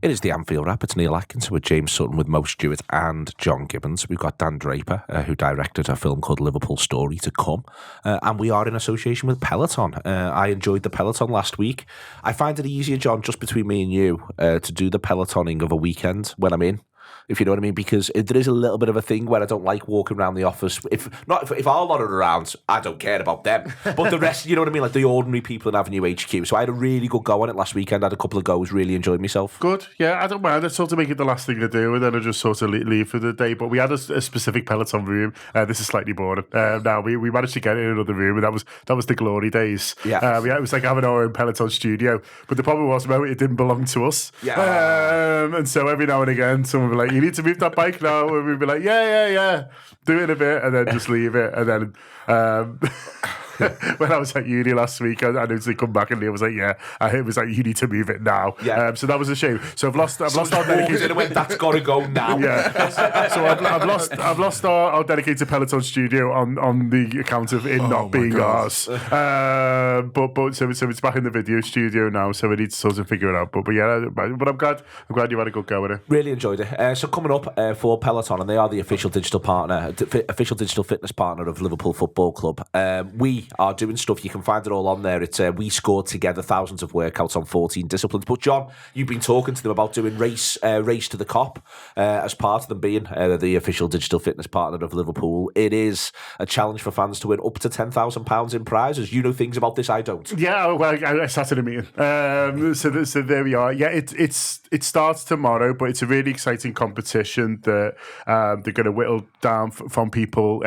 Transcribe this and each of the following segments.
It is the Anfield Wrap. It's Neil Atkinson with James Sutton, with Mo Stewart and John Gibbons. We've got Dan Draper, who directed a film called Liverpool Story, to come. And we are in association with Peloton. I enjoyed the Peloton last week. I find it easier, John, just between me and you, to do the Pelotoning of a weekend when I'm in. If you know what I mean, because there is a little bit of a thing where I don't like walking around the office. If our lot are around, I don't care about them. But the rest, you know what I mean, like the ordinary people in Avenue HQ. So I had a really good go on it last weekend. I had a couple of goes, really enjoyed myself. Good, yeah, I don't mind. I sort of make it the last thing to do, and then I just sort of leave for the day. But we had a specific Peloton room. This is slightly boring. Now we managed to get in another room, and that was the glory days. Yeah, it was like having our own Peloton studio. But the problem was, it didn't belong to us. Yeah, and so every now and again, someone would be like, "You need to move that bike now," and we'd be like, yeah, do it a bit, and then just leave it. And then when I was at uni last week, I noticed they come back and Neil was like, it was like, you need to move it now. Yeah. So that was a shame. So I've lost our dedicated. That's got to go now. Yeah. So I've lost our dedicated Peloton studio on the account of it not being ours. But so it's back in the video studio now. So we need to sort of figure it out. But I'm glad you had a good go with it. Really enjoyed it. So coming up for Peloton, and they are the official digital fitness partner of Liverpool Football Club. We are doing stuff. You can find it all on there. It's we scored together thousands of workouts on 14 disciplines. But John, you've been talking to them about doing race to the cop as part of them being the official digital fitness partner of Liverpool. It is a challenge for fans to win up to £10,000 in prizes. You know things about this, I don't. Yeah, well, I sat in a meeting. So there we are. Yeah, it starts tomorrow, but it's a really exciting competition that they're going to whittle down from people.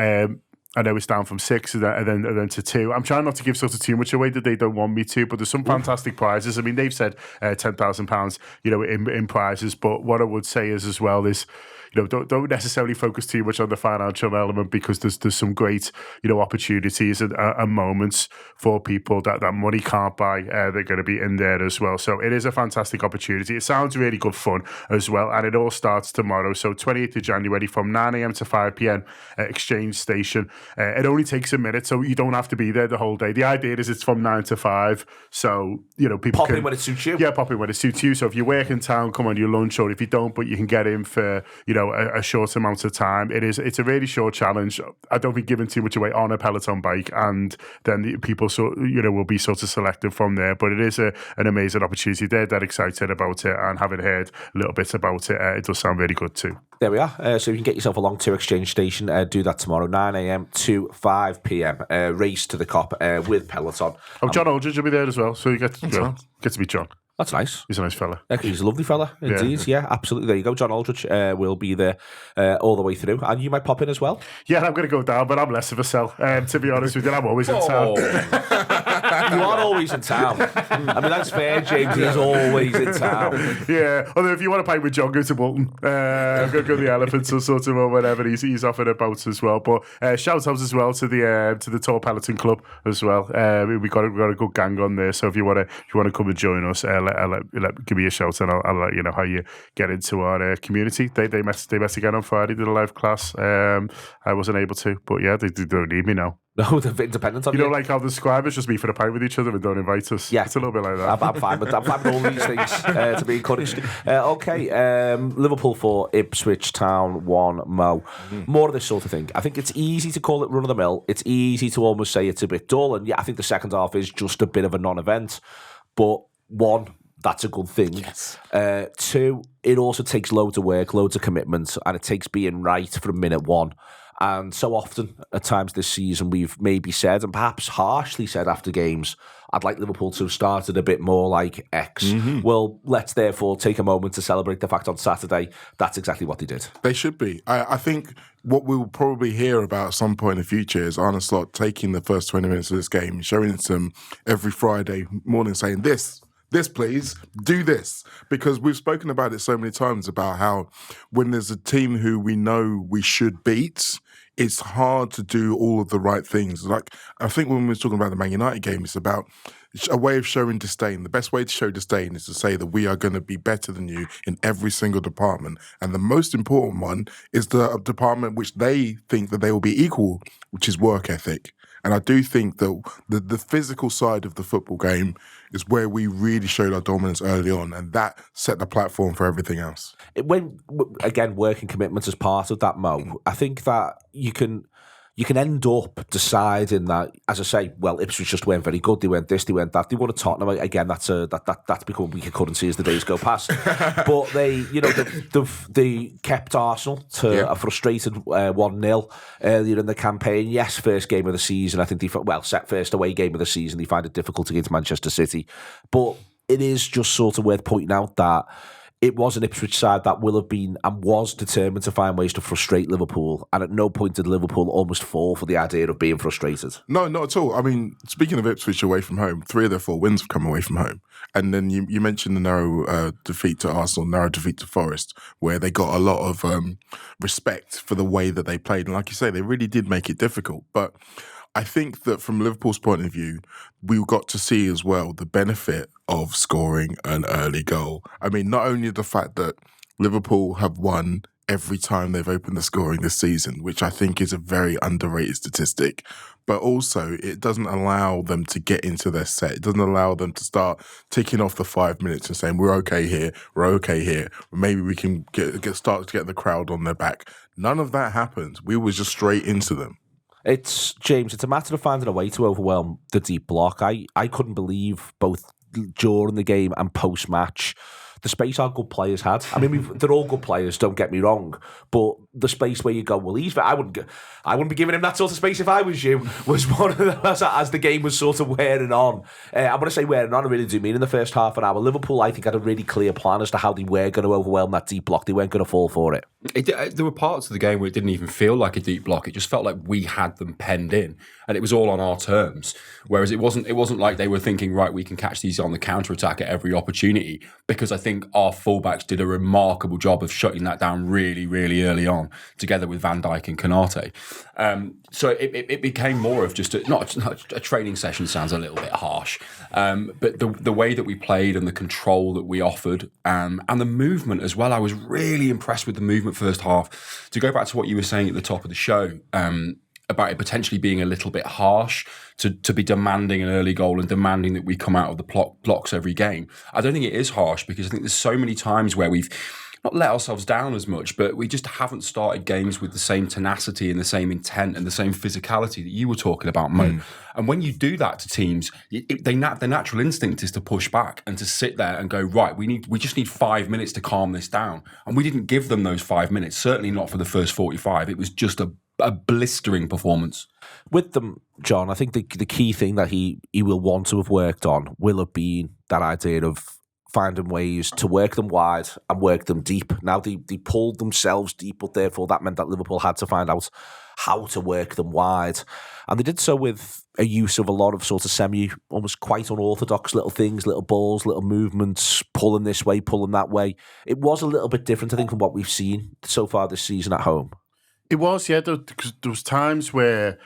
I know it's down from 6 and then to 2. I'm trying not to give sort of too much away that they don't want me to, but there's some fantastic prizes. I mean, they've said £10,000, in prizes. But what I would say is as well is, don't necessarily focus too much on the financial element, because there's some great, opportunities and moments for people that money can't buy. They're going to be in there as well. So it is a fantastic opportunity. It sounds really good fun as well. And it all starts tomorrow. So 28th of January from 9 a.m. to 5 p.m. at Exchange Station. It only takes a minute, so you don't have to be there the whole day. The idea is it's from 9 to 5. So, people pop in when it suits you. Yeah, pop in when it suits you. So if you work in town, come on your lunch, or if you don't, but you can get in for, a short amount of time. It's a really short challenge. I don't think giving too much away on a Peloton bike, and then the people will be sort of selected from there. But it is an amazing opportunity. They're dead excited about it, and having heard a little bit about it, it does sound really good too. There we are. So you can get yourself along to Exchange Station. Do that tomorrow, 9 a.m. to 5 p.m. Race to the cop with Peloton. Oh, John Aldridge will be there as well, so you get to meet John. That's nice. He's a nice fella. He's a lovely fella, indeed. Yeah, absolutely. There you go. John Aldridge will be there all the way through. And you might pop in as well. Yeah, I'm going to go down, but I'm less of a sell. To be honest with you, I'm always in town. You are always in town. I mean, that's fair, James. He's always in town. Yeah, although if you want to pay with John, go to Bolton. Go to the Elephants or whatever. He's offered about as well. But shout out as well to the Tall Peloton Club as well. We got a good gang on there. So if you want to come and join us, give me a shout, and I'll let you know how you get into our community. They met again on Friday, did a live class. I wasn't able to, but yeah, they don't need me now. No, they're independent on you. Like how the scribers just meet for a pint with each other and don't invite us. Yeah. It's a little bit like that. I'm fine with all these things to be encouraged. Okay, Liverpool 4, Ipswich Town 1, Mo. More of this sort of thing. I think it's easy to call it run-of-the-mill. It's easy to almost say it's a bit dull. And yeah, I think the second half is just a bit of a non-event. But 1, that's a good thing. Yes. 2, it also takes loads of work, loads of commitment, and it takes being right from minute 1. And so often, at times this season, we've maybe said, and perhaps harshly said after games, I'd like Liverpool to have started a bit more like X. Mm-hmm. Well, let's therefore take a moment to celebrate the fact on Saturday that's exactly what they did. They should be. I think what we'll probably hear about at some point in the future is Arne Slot taking the first 20 minutes of this game, showing it to them every Friday morning, saying this please, do this. Because we've spoken about it so many times about how when there's a team who we know we should beat, it's hard to do all of the right things. Like, I think when we were talking about the Man United game, it's about a way of showing disdain. The best way to show disdain is to say that we are going to be better than you in every single department. And the most important one is the department which they think that they will be equal, which is work ethic. And I do think that the physical side of the football game is where we really showed our dominance early on, and that set the platform for everything else. When, again, working commitment as part of that, Mo, I think that you can end up deciding that, as I say, well, Ipswich just weren't very good. They weren't this, they weren't that. They won at Tottenham. Again, that's become weaker currency as the days go past. But they kept Arsenal to a frustrated 1-0 earlier in the campaign. Yes, first game of the season. I think set first away game of the season. They find it difficult against Manchester City. But it is just sort of worth pointing out that it was an Ipswich side that will have been and was determined to find ways to frustrate Liverpool. And at no point did Liverpool almost fall for the idea of being frustrated. No, not at all. I mean, speaking of Ipswich away from home, 3 of their 4 wins have come away from home. And then you mentioned the narrow defeat to Arsenal, narrow defeat to Forest, where they got a lot of respect for the way that they played. And like you say, they really did make it difficult. But I think that from Liverpool's point of view, we got to see as well the benefit of scoring an early goal. I mean, not only the fact that Liverpool have won every time they've opened the scoring this season, which I think is a very underrated statistic, but also it doesn't allow them to get into their set. It doesn't allow them to start ticking off the 5 minutes and saying, we're okay here, maybe we can start to get the crowd on their back. None of that happened. We were just straight into them. It's a matter of finding a way to overwhelm the deep block. I couldn't believe both during the game and post-match the space our good players had. I mean, they're all good players, don't get me wrong, but the space where you go, well, I wouldn't be giving him that sort of space if I was you, was one of them as the game was sort of wearing on. I want to say wearing on, I really do mean in the first half an hour. Liverpool, I think, had a really clear plan as to how they were going to overwhelm that deep block. They weren't going to fall for it. There were parts of the game where it didn't even feel like a deep block. It just felt like we had them penned in, and it was all on our terms. Whereas it wasn't like they were thinking, right, we can catch these on the counter attack at every opportunity. Because I think our fullbacks did a remarkable job of shutting that down really, really early on, together with Van Dijk and Konate. So it became more of just not a training session. Sounds a little bit harsh, but the way that we played and the control that we offered, and the movement as well. I was really impressed with the movement first half. To go back to what you were saying at the top of the show, about it potentially being a little bit harsh to be demanding an early goal and demanding that we come out of the blocks every game. I don't think it is harsh, because I think there's so many times where we've not let ourselves down as much, but we just haven't started games with the same tenacity and the same intent and the same physicality that you were talking about, Mo. And when you do that to teams, their natural instinct is to push back and to sit there and go, right, we just need 5 minutes to calm this down. And we didn't give them those 5 minutes, certainly not for the first 45. It was just a blistering performance. With them, John, I think the key thing that he will want to have worked on will have been that idea of finding ways to work them wide and work them deep. Now, they pulled themselves deep, but therefore that meant that Liverpool had to find out how to work them wide. And they did so with a use of a lot of sort of almost quite unorthodox little things, little balls, little movements, pulling this way, pulling that way. It was a little bit different, I think, from what we've seen so far this season at home. It was, yeah. There was times where,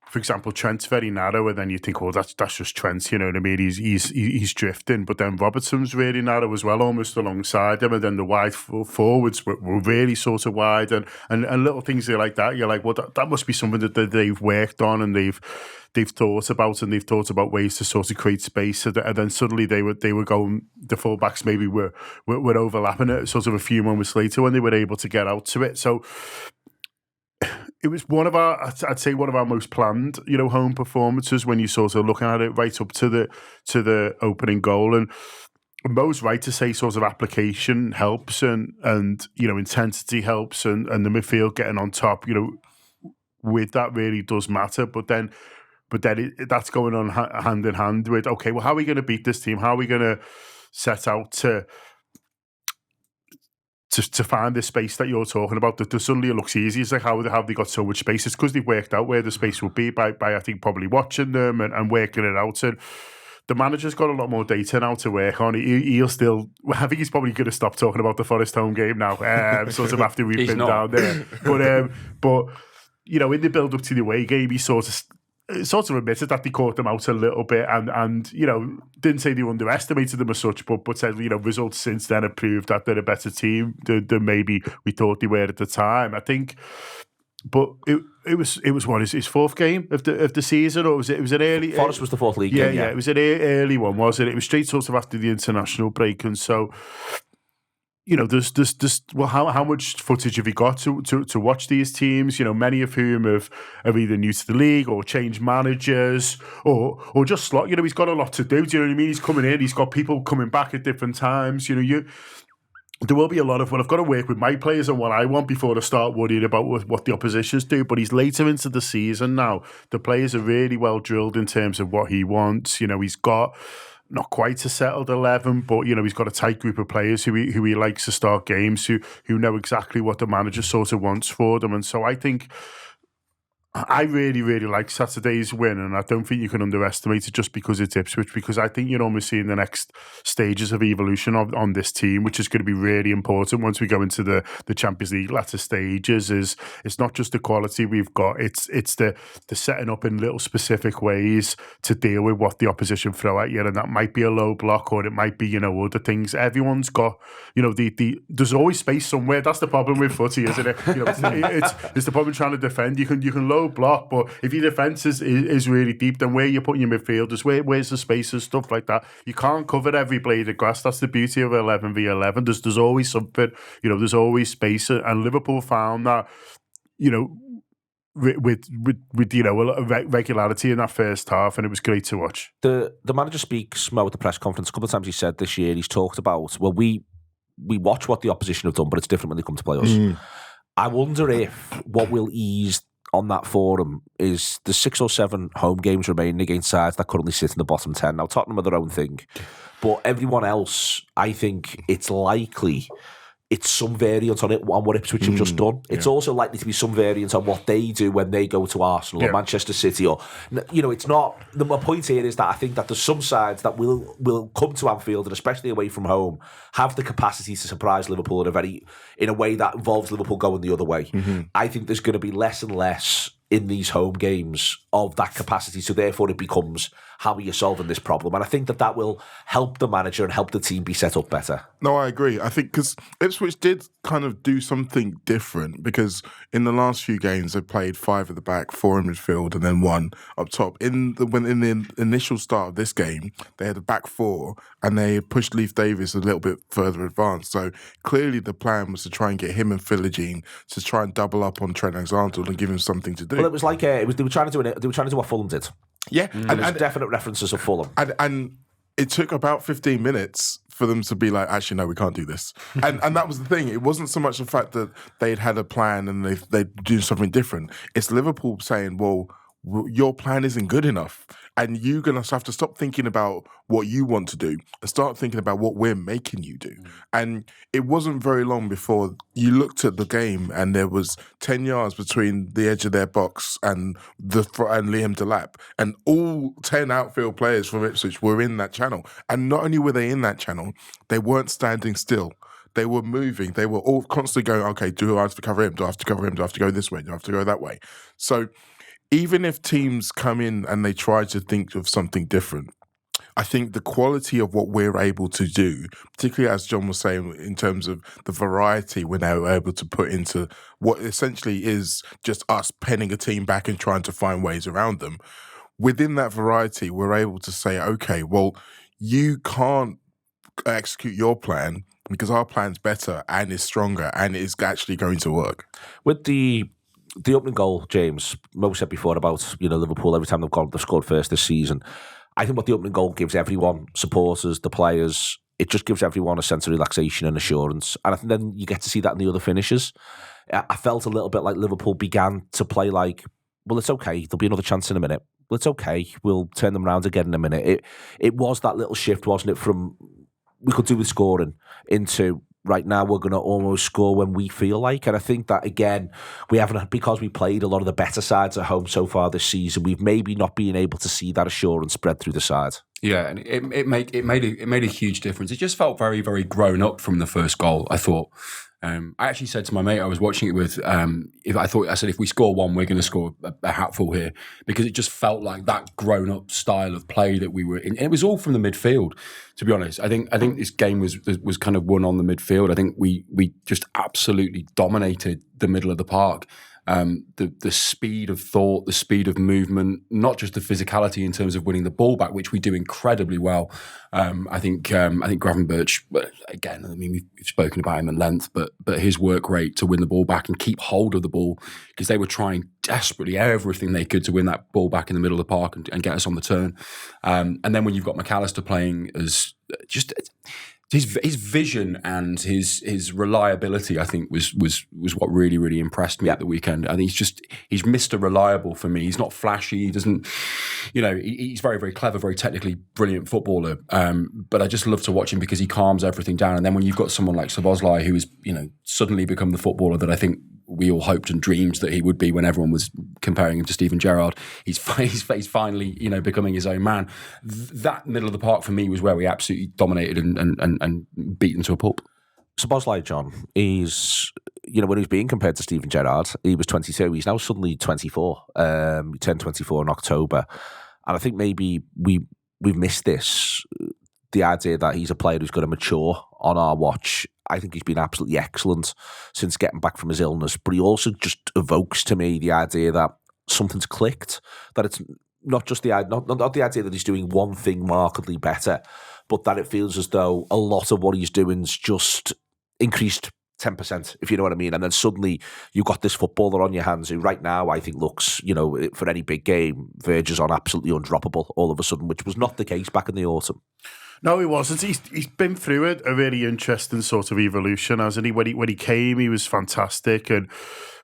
for example, Trent's very narrow, and then you think, oh, that's just Trent, you know what I mean? He's drifting, but then Robertson's really narrow as well, almost alongside him, and then the wide forwards were really sort of wide, and little things like that. You're like, well, that must be something that they've worked on and they've thought about, and they've thought about ways to sort of create space, and then suddenly they were going, the fullbacks maybe were overlapping it sort of a few moments later when they were able to get out to it. So it was I'd say one of our most planned, home performances when you sort of looking at it right up to the opening goal. And Mo's right to say sort of application helps and intensity helps, and the midfield getting on top, with that really does matter. But then that's going on hand in hand with, okay, well, how are we going to beat this team? How are we going to set out to find the space that you're talking about? That suddenly it looks easy. It's like, how have they got so much space? It's because they've worked out where the space will be by I think probably watching them and working it out. And the manager's got a lot more data now to work on. He'll still, I think he's probably going to stop talking about the Forest home game now, sort of after we've been down there. But in the build up to the away game, he sort of admitted that they caught them out a little bit, and didn't say they underestimated them as such, but said results since then have proved that they're a better team than maybe we thought they were at the time. I think, but it was what, his fourth game of the season, or was it an early? Forest was the fourth league game. Yeah, it was an early one, wasn't it? It was straight sort of after the international break, and so. There's how much footage have you got to watch these teams? Many of whom are either new to the league or changed managers or just slot. He's got a lot to do. Do you know what I mean? He's coming in. He's got people coming back at different times. There will be a lot of, I've got to work with my players and what I want before I start worrying about what the oppositions do. But he's later into the season now. The players are really well drilled in terms of what he wants. He's got not quite a settled 11, but he's got a tight group of players who he likes to start games, who know exactly what the manager sort of wants for them. And so I think I really, really like Saturday's win, and I don't think you can underestimate it just because it's Ipswich, because I think you're almost seeing the next stages of evolution on this team, which is going to be really important once we go into the Champions League latter stages. It's not just the quality we've got, it's the setting up in little specific ways to deal with what the opposition throw at you, and that might be a low block or it might be, other things. Everyone's got, there's always space somewhere. That's the problem with footy, isn't it? It's the problem trying to defend. You can low block, but if your defence is really deep, then where you're putting your midfielders, where's the spaces, stuff like that. You can't cover every blade of grass. That's the beauty of 11v11. There's always something, there's always space, and Liverpool found that, with a lot of regularity in that first half, and it was great to watch. The manager speaks at the press conference. A couple of times he said this year, he's talked about, well, we watch what the opposition have done, but it's different when they come to play us. I wonder if what will ease on that forum is the 6 or 7 home games remaining against sides that currently sit in the bottom 10. Now, Tottenham are their own thing, but everyone else, I think it's likely it's some variant on what Ipswich have just done. It's also likely to be some variant on what they do when they go to Arsenal or Manchester City. Or, it's not. My point here is that I think that there's some sides that will come to Anfield, and especially away from home, have the capacity to surprise Liverpool in a way that involves Liverpool going the other way. I think there's going to be less and less in these home games of that capacity, so therefore it becomes, how are you solving this problem? And I think that will help the manager and help the team be set up better. No, I agree. I think because Ipswich did kind of do something different, because in the last few games they played 5 at the back, 4 in midfield, and then 1 up top. In the initial start of this game, they had a back 4 and they pushed Leif Davis a little bit further advanced. So clearly the plan was to try and get him and Philogene to try and double up on Trent Alexander-Arnold and give him something to do. Well, it was like they were trying to do what Fulham did. Yeah, and there's definite references of Fulham. And it took about 15 minutes for them to be like, actually, no, we can't do this. and that was the thing. It wasn't so much the fact that they'd had a plan and they'd do something different. It's Liverpool saying, well, your plan isn't good enough. And you're going to have to stop thinking about what you want to do and start thinking about what we're making you do. And it wasn't very long before you looked at the game and there was 10 yards between the edge of their box and Liam Delap. And all 10 outfield players from Ipswich were in that channel. And not only were they in that channel, they weren't standing still. They were moving. They were all constantly going, okay, do I have to cover him? Do I have to cover him? Do I have to go this way? Do I have to go that way? So even if teams come in and they try to think of something different, I think the quality of what we're able to do, particularly as John was saying, in terms of the variety we're now able to put into what essentially is just us penning a team back and trying to find ways around them. Within that variety, we're able to say, okay, well, you can't execute your plan because our plan's better and is stronger and is actually going to work. With the opening goal, James, Mo said before about Liverpool, every time they've scored first this season. I think what the opening goal gives everyone, supporters, the players, it just gives everyone a sense of relaxation and assurance. And I think then you get to see that in the other finishes. I felt a little bit like Liverpool began to play like, well, it's okay, there'll be another chance in a minute. Well, it's okay, we'll turn them around again in a minute. It was that little shift, wasn't it, from we could do with scoring into right now we're going to almost score when we feel like. And I think that, again, we haven't, because we played a lot of the better sides at home so far this season, we've maybe not been able to see that assurance spread through the side. Yeah, and it made a huge difference. It just felt very, very grown up from the first goal, I thought. I actually said to my mate I was watching it with, I said if we score one, we're going to score a hatful here, because it just felt like that grown-up style of play that we were in. And it was all from the midfield, to be honest. I think this game was kind of won on the midfield. I think we just absolutely dominated the middle of the park. the speed of thought, the speed of movement, not just the physicality in terms of winning the ball back, which we do incredibly well. I think Gravenberch, again, I mean, we've spoken about him at length, but his work rate to win the ball back and keep hold of the ball, because they were trying desperately everything they could to win that ball back in the middle of the park and get us on the turn. And then when you've got McAllister playing as just his vision and his reliability, I think was what really, really impressed me at the weekend. I think he's Mr. Reliable for me. He's not flashy. He doesn't, he's very, very clever, very technically brilliant footballer. But I just love to watch him because he calms everything down. And then when you've got someone like Szoboszlai, who has, suddenly become the footballer that I think we all hoped and dreamed that he would be when everyone was comparing him to Steven Gerrard, he's finally, becoming his own man. That middle of the park for me was where we absolutely dominated and beaten to a pulp. Szoboszlai, John, is, when he was being compared to Steven Gerrard, he was 22. He's now suddenly 24. He turned 24 in October. And I think maybe we've missed this, the idea that he's a player who's going to mature on our watch. I think he's been absolutely excellent since getting back from his illness, but he also just evokes to me the idea that something's clicked, that it's not just not the idea that he's doing one thing markedly better, but that it feels as though a lot of what he's doing is just increased 10%, if you know what I mean. And then suddenly you've got this footballer on your hands who right now I think looks, for any big game, verges on absolutely undroppable all of a sudden, which was not the case back in the autumn. No, he wasn't. He's been through a really interesting sort of evolution, hasn't he? When he came, he was fantastic,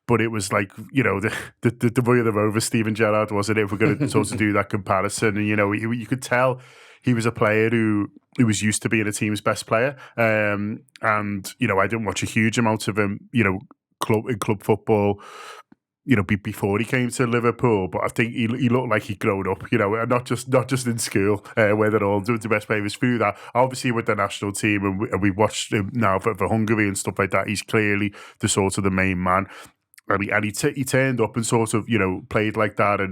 but it was like, the boy of the Rovers, Steven Gerrard, wasn't it? If we're going to sort of do that comparison, and you could tell he was a player who was used to being a team's best player, and I didn't watch a huge amount of him, in club football, before he came to Liverpool, but I think he looked like he'd grown up, and not just in school, where they're all doing the best players through that. Obviously, with the national team, and we watched him now for Hungary and stuff like that, he's clearly the sort of the main man. And he turned up and sort of, played like that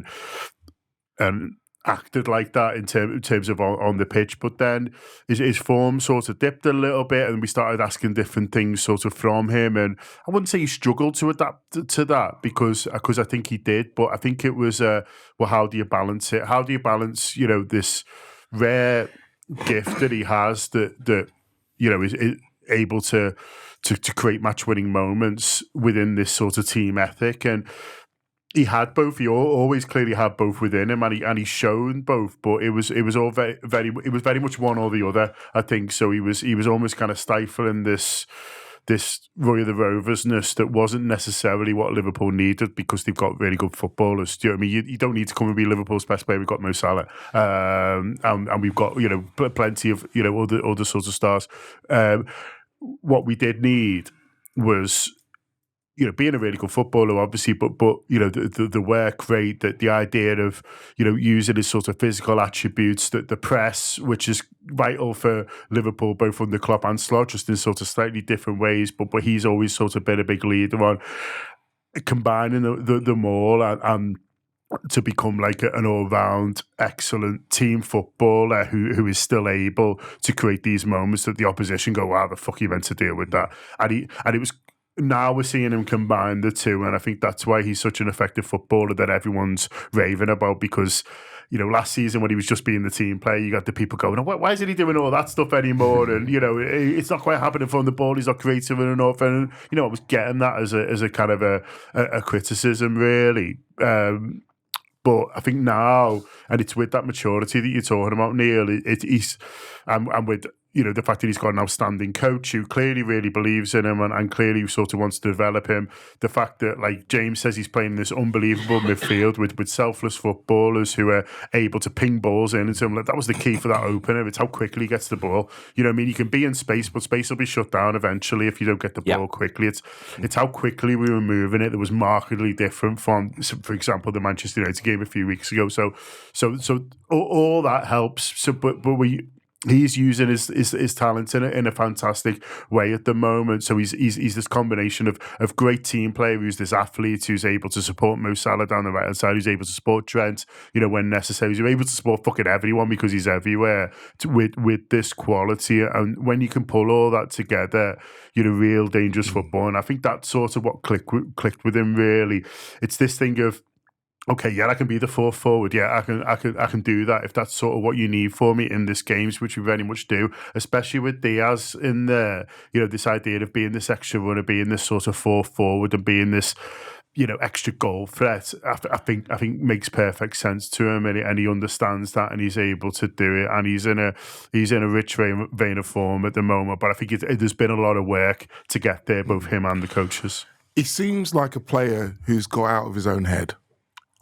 and acted like that in terms of on the pitch, but then his form sort of dipped a little bit, and we started asking different things sort of from him. And I wouldn't say he struggled to adapt to that because I think he did, but I think it was how do you balance it? How do you balance this rare gift that he has that is able to create match-winning moments within this sort of team ethic? And he had both. He always clearly had both within him, and he's shown both. But it was all very much one or the other, I think. So he was almost kind of stifling this Roy of the Rovers-ness that wasn't necessarily what Liverpool needed, because they've got really good footballers. Do you know what I mean? You don't need to come and be Liverpool's best player. We've got Mo Salah, and we've got plenty of other sorts of stars. What we did need was, being a really good footballer, obviously, but the work rate, that the idea of using his sort of physical attributes, that the press, which is vital for Liverpool, both under Klopp and Slot, just in sort of slightly different ways, but he's always sort of been a big leader on combining them all and to become like an all-round excellent team footballer who is still able to create these moments that the opposition go, wow, the fuck you meant to deal with that. And it was. Now we're seeing him combine the two, and I think that's why he's such an effective footballer that everyone's raving about, because, last season when he was just being the team player, you got the people going, why isn't he doing all that stuff anymore? And, it's not quite happening from the ball, he's not creative enough. And, I was getting that as a kind of a criticism, really. But I think now, and it's with that maturity that you're talking about, Neil, and with the fact that he's got an outstanding coach who clearly really believes in him and clearly sort of wants to develop him. The fact that, like James says, he's playing this unbelievable midfield with selfless footballers who are able to ping balls in. And so that was the key for that opener. It's how quickly he gets the ball. You know what I mean? You can be in space, but space will be shut down eventually if you don't get the ball quickly. It's how quickly we were moving it that was markedly different from, for example, the Manchester United game a few weeks ago. So all that helps. So, but we he's using his talent in a fantastic way at the moment. So he's this combination of great team player, who's this athlete who's able to support Mo Salah down the right hand side, who's able to support Trent, when necessary. He's able to support fucking everyone because he's everywhere with this quality. And when you can pull all that together, you're a real dangerous football. And I think that's sort of what clicked with him, really. It's this thing of, okay, yeah, I can be the fourth forward. Yeah, I can do that if that's sort of what you need for me in this games, which we very much do, especially with Diaz in there. This idea of being this extra runner, being this sort of fourth forward, and being this, extra goal threat. I think makes perfect sense to him, and he understands that, and he's able to do it. And he's in a rich vein of form at the moment. But I think there's been a lot of work to get there, both him and the coaches. He seems like a player who's got out of his own head.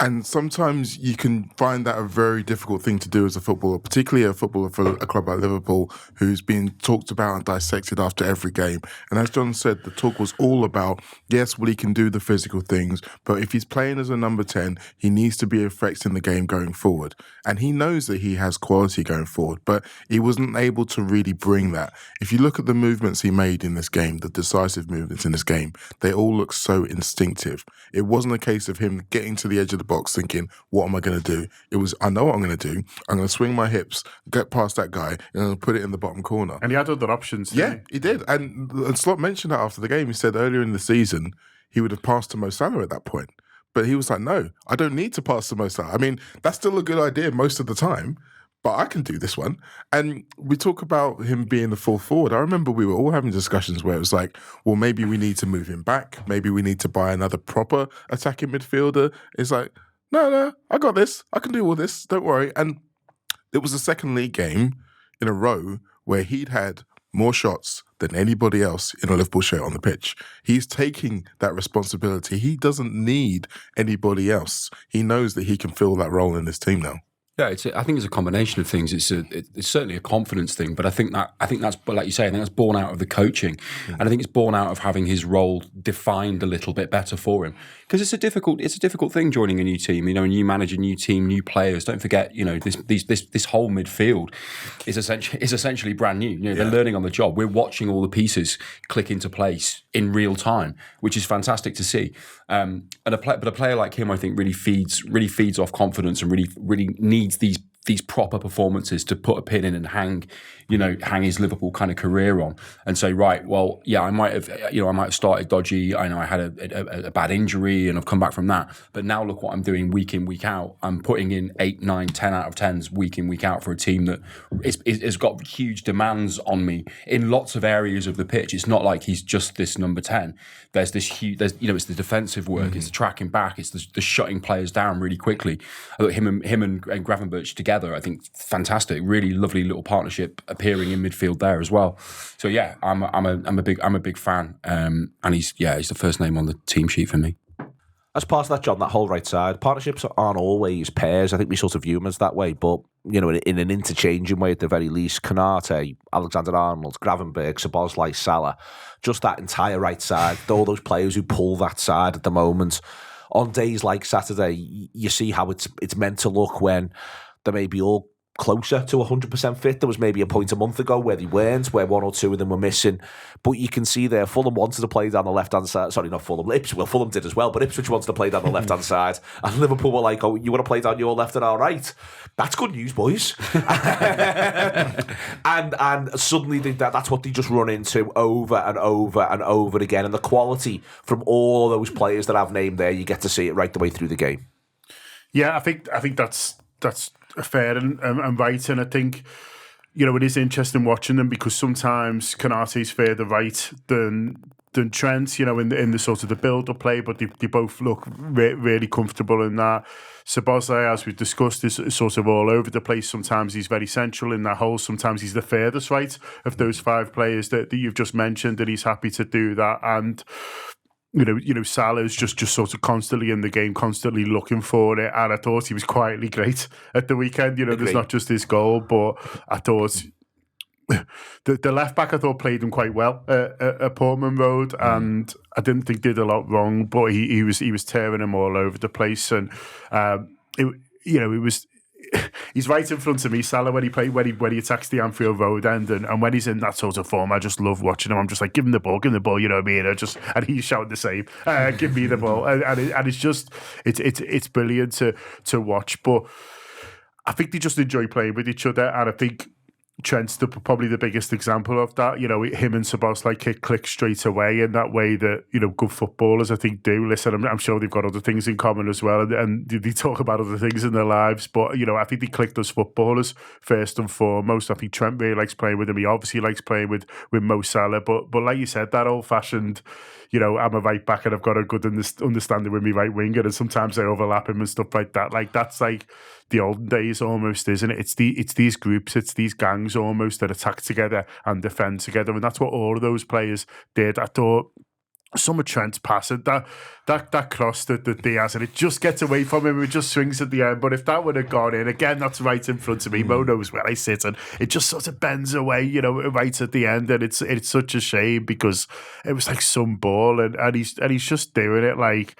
And sometimes you can find that a very difficult thing to do as a footballer, particularly a footballer for a club like Liverpool, who's been talked about and dissected after every game. And as John said, the talk was all about, yes, well, he can do the physical things, but if he's playing as a number 10, he needs to be affecting the game going forward. And he knows that he has quality going forward, but he wasn't able to really bring that. If you look at the movements he made in this game, the decisive movements in this game, they all look so instinctive. It wasn't a case of him getting to the edge of the box thinking, what am I going to do? It was, I know what I'm going to do. I'm going to swing my hips, get past that guy, and put it in the bottom corner. And he had other options, didn't he? He did. And Slot mentioned that after the game. He said earlier in the season, he would have passed to Mo Salah at that point. But he was like, no, I don't need to pass to Mo Salah. I mean, that's still a good idea most of the time, but I can do this one. And we talk about him being the full forward. I remember we were all having discussions where it was like, well, maybe we need to move him back. Maybe we need to buy another proper attacking midfielder. It's like, no, I got this. I can do all this. Don't worry. And it was the second league game in a row where he'd had more shots than anybody else in a Liverpool shirt on the pitch. He's taking that responsibility. He doesn't need anybody else. He knows that he can fill that role in this team now. Yeah, I think it's a combination of things. It's certainly a confidence thing, but I think that's, like you say, I think that's born out of the coaching, and I think it's born out of having his role defined a little bit better for him. Because it's a difficult thing joining a new team. And you manage a new team, new players. Don't forget, this whole midfield is essentially brand new. They're learning on the job. We're watching all the pieces click into place in real time, which is fantastic to see. But a player like him, I think, really feeds off confidence and really needs these proper performances to put a pin in and hang his Liverpool kind of career on, and say, right, well, yeah, I might have started dodgy. I know I had a bad injury and I've come back from that, but now look what I'm doing week in, week out. I'm putting in 8, 9, 10 out of 10s week in, week out for a team that has got huge demands on me in lots of areas of the pitch. It's not like he's just this number 10. There's this huge, it's the defensive work, it's the tracking back, it's the shutting players down really quickly. I thought him and Gravenberch together, I think, fantastic, really lovely little partnership appearing in midfield there as well. So yeah, I'm a big fan, and he's the first name on the team sheet for me. As part of that, John, that whole right side, partnerships aren't always pairs. I think we sort of view them as that way, but in an interchanging way at the very least. Canate, Alexander-Arnold, Gravenberch, Szoboszlai, Salah, just that entire right side, all those players who pull that side at the moment. On days like Saturday, you see how it's meant to look when they may be all closer to 100% fit. There was maybe a point a month ago where they weren't, where 1 or 2 of them were missing. But you can see there, Fulham wanted to play down the left-hand side. Sorry, not Fulham. Fulham did as well, but Ipswich wanted to play down the left-hand side. And Liverpool were like, oh, you want to play down your left and our right? That's good news, boys. and suddenly that's what they just run into over and over and over again. And the quality from all those players that I've named there, you get to see it right the way through the game. Yeah, I think that's fair and right, and I think it is interesting watching them because sometimes Konate's further right than Trent, in the sort of the build-up play, but they both look really comfortable in that. Szoboszlai, as we've discussed, is sort of all over the place. Sometimes he's very central in that hole. Sometimes he's the furthest right of those 5 players that you've just mentioned, and he's happy to do that. And Salah's just sort of constantly in the game, constantly looking for it. And I thought he was quietly great at the weekend. There's not just his goal, but I thought the left back, I thought, played him quite well at Portman Road, and I didn't think did a lot wrong, but he was tearing him all over the place, and it he's right in front of me, Salah, when he attacks the Anfield Road end, and when he's in that sort of form, I just love watching him. I'm just like, give him the ball, you know what I mean? And he's shouting the same, give me the ball, and it's just it's brilliant to watch. But I think they just enjoy playing with each other, and I think Trent's probably the biggest example of that. You know, him and Szoboszlai click straight away in that way that, you know, good footballers, I think, do. Listen, I'm sure they've got other things in common as well, and they talk about other things in their lives. But, you know, I think they clicked as footballers first and foremost. I think Trent really likes playing with him. He obviously likes playing with Mo Salah. But like you said, that old-fashioned, you know, I'm a right back and I've got a good understanding with my right winger, and sometimes I overlap him and stuff like that. Like, that's like the olden days almost, isn't it? It's these groups, it's these gangs almost that attack together and defend together, and that's what all of those players did. I thought some of Trent's passing, that cross that Diaz, and it just gets away from him, it just swings at the end. But if that would have gone in, again, that's right in front of me, Mo knows where I sit, and it just sort of bends away, you know, right at the end, and it's such a shame because it was like some ball, and he's just doing it like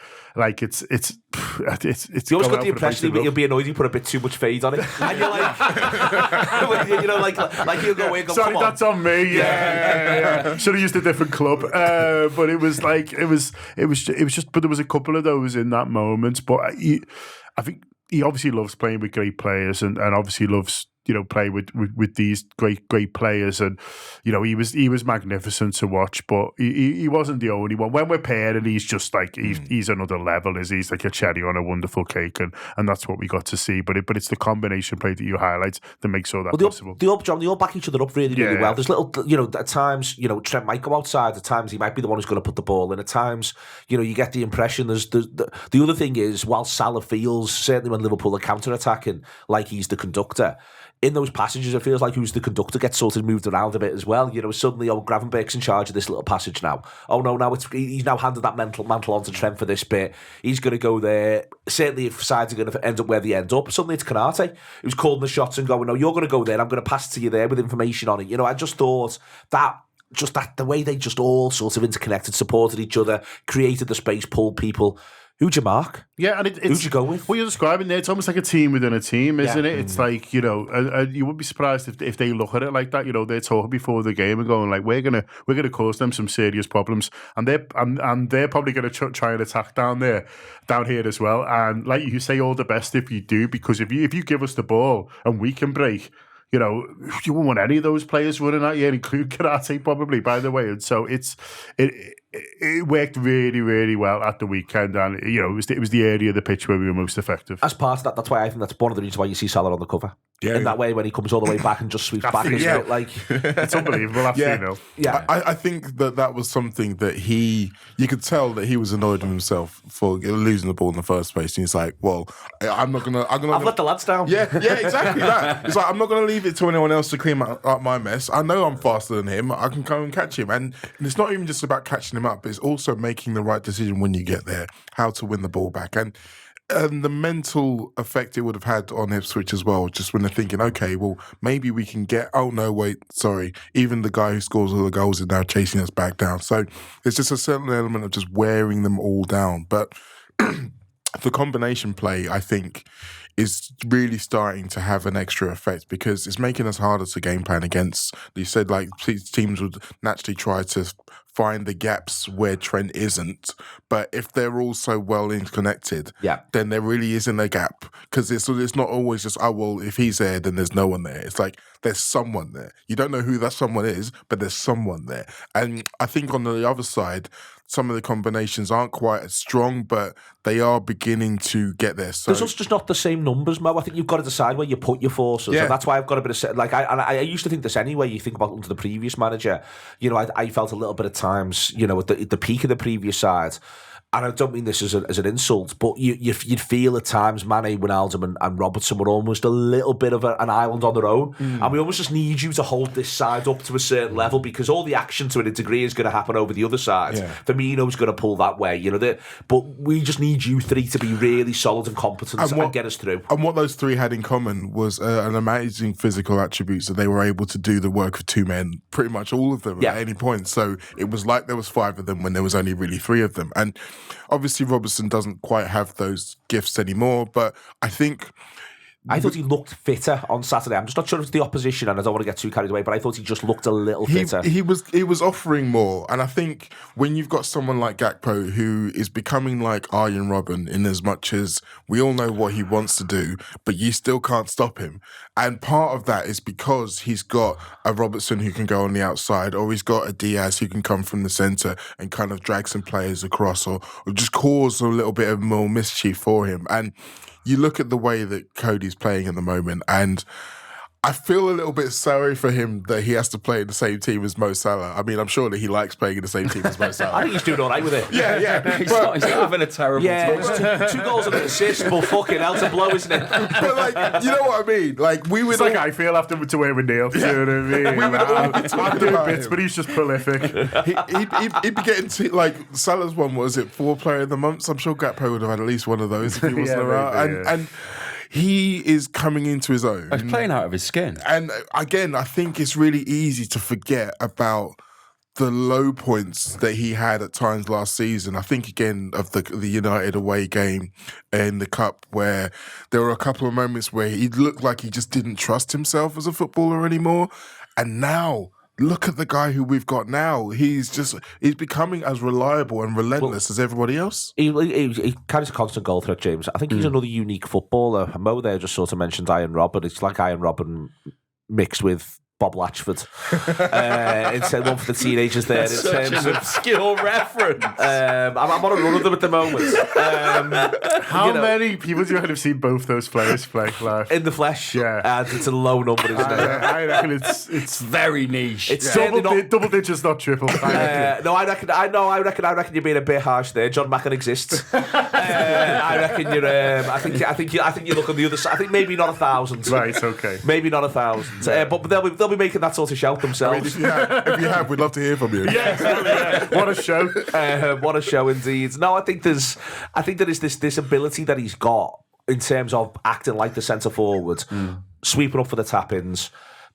it's you always got the impression that you'll be annoyed you put a bit too much fade on it, and you're like, you know, like you'll go in, sorry, that's on me. Yeah. Should have used a different club, but it was like it was just. But there was a couple of those in that moment. But I think he obviously loves playing with great players, and obviously loves, you know, play with these great players, and you know, he was magnificent to watch. But he wasn't the only one. When we're pairing, he's just like he's another level. He's like a cherry on a wonderful cake, and that's what we got to see. But it's the combination play that you highlight that makes all that possible. They all back each other up really well. There's little, you know, at times, you know, Trent might go outside. At times he might be the one who's going to put the ball in. At times, you know, you get the impression the other thing is, while Salah feels, certainly when Liverpool are counter-attacking, like he's the conductor, in those passages, it feels like who's the conductor gets sort of moved around a bit as well. You know, suddenly, Gravenberch's in charge of this little passage now. Oh no, now he's now handed that mantle onto Trent for this bit. He's going to go there. Certainly, if sides are going to end up where they end up, suddenly it's Konate who's calling the shots and going, no, you're going to go there. I'm going to pass to you there with information on it. You know, I just thought that the way they just all sort of interconnected, supported each other, created the space, pulled people. Who'd you mark? Yeah, and who'd you go with? What you're describing there, it's almost like a team within a team, isn't it? It's like, you know, you wouldn't be surprised if they look at it like that. You know, they're talking before the game and going like, we're gonna cause them some serious problems, and they're probably gonna try and attack down here as well. And like you say, all the best if you do, because if you give us the ball and we can break, you know, you wouldn't want any of those players running at you, including Konate probably, by the way. And so it worked really, really well at the weekend, and you know, it was the area of the pitch where we were most effective. As part of that, that's why I think that's one of the reasons why you see Salah on the cover. Yeah, in that way, when he comes all the way back and just sweeps back, isn't it? Like, it's unbelievable. I think that was something that you could tell that he was annoyed with himself for losing the ball in the first place. And he's like, "Well, I've let the lads down." Yeah, exactly that. It's like, I'm not going to leave it to anyone else to clean up my mess. I know I'm faster than him. I can come and catch him, and it's not even just about catching him up. It's also making the right decision when you get there, how to win the ball back, and the mental effect it would have had on Ipswich as well, just when they're thinking, okay, well, maybe we can get, oh no, wait, sorry, even the guy who scores all the goals is now chasing us back down. So there's just a certain element of just wearing them all down. But the combination play, I think, is really starting to have an extra effect because it's making us harder to game plan against. You said like teams would naturally try to find the gaps where Trent isn't, but if they're all so well interconnected, then there really isn't a gap because it's not always just, oh well, if he's there, then there's no one there. It's like there's someone there. You don't know who that someone is, but there's someone there. And I think on the other side, some of the combinations aren't quite as strong, but they are beginning to get there. So there's just not the same numbers, Mo. I think you've got to decide where you put your forces, and that's why I've got a bit of like. I used to think this anyway. You think about under the previous manager, you know, I felt a little bit at times, you know, at the peak of the previous side. And I don't mean this as an insult, but you'd feel at times Mane, Wijnaldum and Robertson were almost a little bit of an island on their own. And we almost just need you to hold this side up to a certain level because all the action to a degree is going to happen over the other side. Firmino's going to pull that way, you know. But we just need you three to be really solid and competent and get us through. And what those three had in common was an amazing physical attributes that they were able to do the work of two men, pretty much all of them at any point. So it was like there was five of them when there was only really three of them. And obviously, Robertson doesn't quite have those gifts anymore, but I think I thought he looked fitter on Saturday. I'm just not sure if it's the opposition, and I don't want to get too carried away, but I thought he just looked a little fitter. He was offering more, and I think when you've got someone like Gakpo who is becoming like Arjen Robben in as much as we all know what he wants to do, but you still can't stop him. And part of that is because he's got a Robertson who can go on the outside, or he's got a Diaz who can come from the centre and kind of drag some players across, or just cause a little bit of more mischief for him. And you look at the way that Cody's playing at the moment, and I feel a little bit sorry for him that he has to play in the same team as Mo Salah. I mean, I'm sure that he likes playing in the same team as Mo Salah. I think he's doing all right with it. Yeah. He's not having a terrible time. Yeah, two goals and an assist, but fucking hell to blow, isn't it? But like, you know what I mean? Like we would. It's like I feel after to wear with Neil. Yeah. You know what I mean? We would all be talking I'm doing about bits, him. but he's just prolific. He'd be getting to, like, Salah's one, was it 4 player of the month? I'm sure Gakpo would have had at least one of those if he wasn't Yeah, around. maybe, yeah. And he is coming into his own. He's playing out of his skin. And again, I think it's really easy to forget about the low points that he had at times last season. I think again of the United away game in the Cup, where there were a couple of moments where he looked like he just didn't trust himself as a footballer anymore. And now, look at the guy who we've got now. He's becoming as reliable and relentless as everybody else. He carries a constant goal threat, James. I think he's another unique footballer. Mo there just sort of mentioned Arjen Robben. It's like Arjen Robben mixed with Bob Latchford. Instead, one for the teenagers there. That's such an obscure reference. I'm on a run of them at the moment. How many people do you have seen both those players play live? In the flesh? Yeah. And it's a low number, isn't it? I reckon it's Very niche. It's certainly not... double digits, not triple. No, I reckon you're being a bit harsh there. John Macken exists. I reckon you're. I think you look on the other side. I think maybe not 1,000. Right, okay. Maybe not 1,000. But they'll be making that sort of shout themselves. I mean, if you have, we'd love to hear from you. Yeah, exactly. Yeah. What a show. What a show indeed. No, I think there is this ability that he's got in terms of acting like the centre forward, sweeping up for the tap-ins,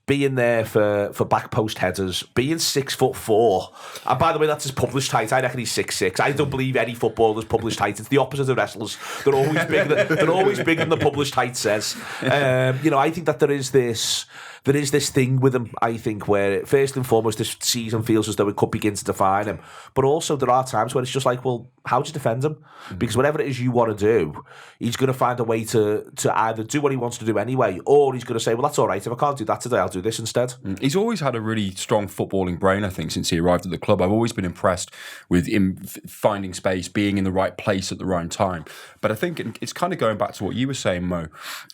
being there for back post headers, being 6'4". And by the way, that's his published height. I reckon he's 6'6". I don't believe any footballer's published height. It's the opposite of wrestlers. They're always bigger. They're always bigger than the published height says. I think that there is this thing with him, I think, where first and foremost this season feels as though it could begin to define him. But also there are times where it's just like, well, how do you defend him? Because whatever it is you want to do, he's going to find a way to either do what he wants to do anyway, or he's going to say, well, that's all right. If I can't do that today, I'll do this instead. He's always had a really strong footballing brain, I think, since he arrived at the club. I've always been impressed with him finding space, being in the right place at the right time. But I think it's kind of going back to what you were saying, Mo.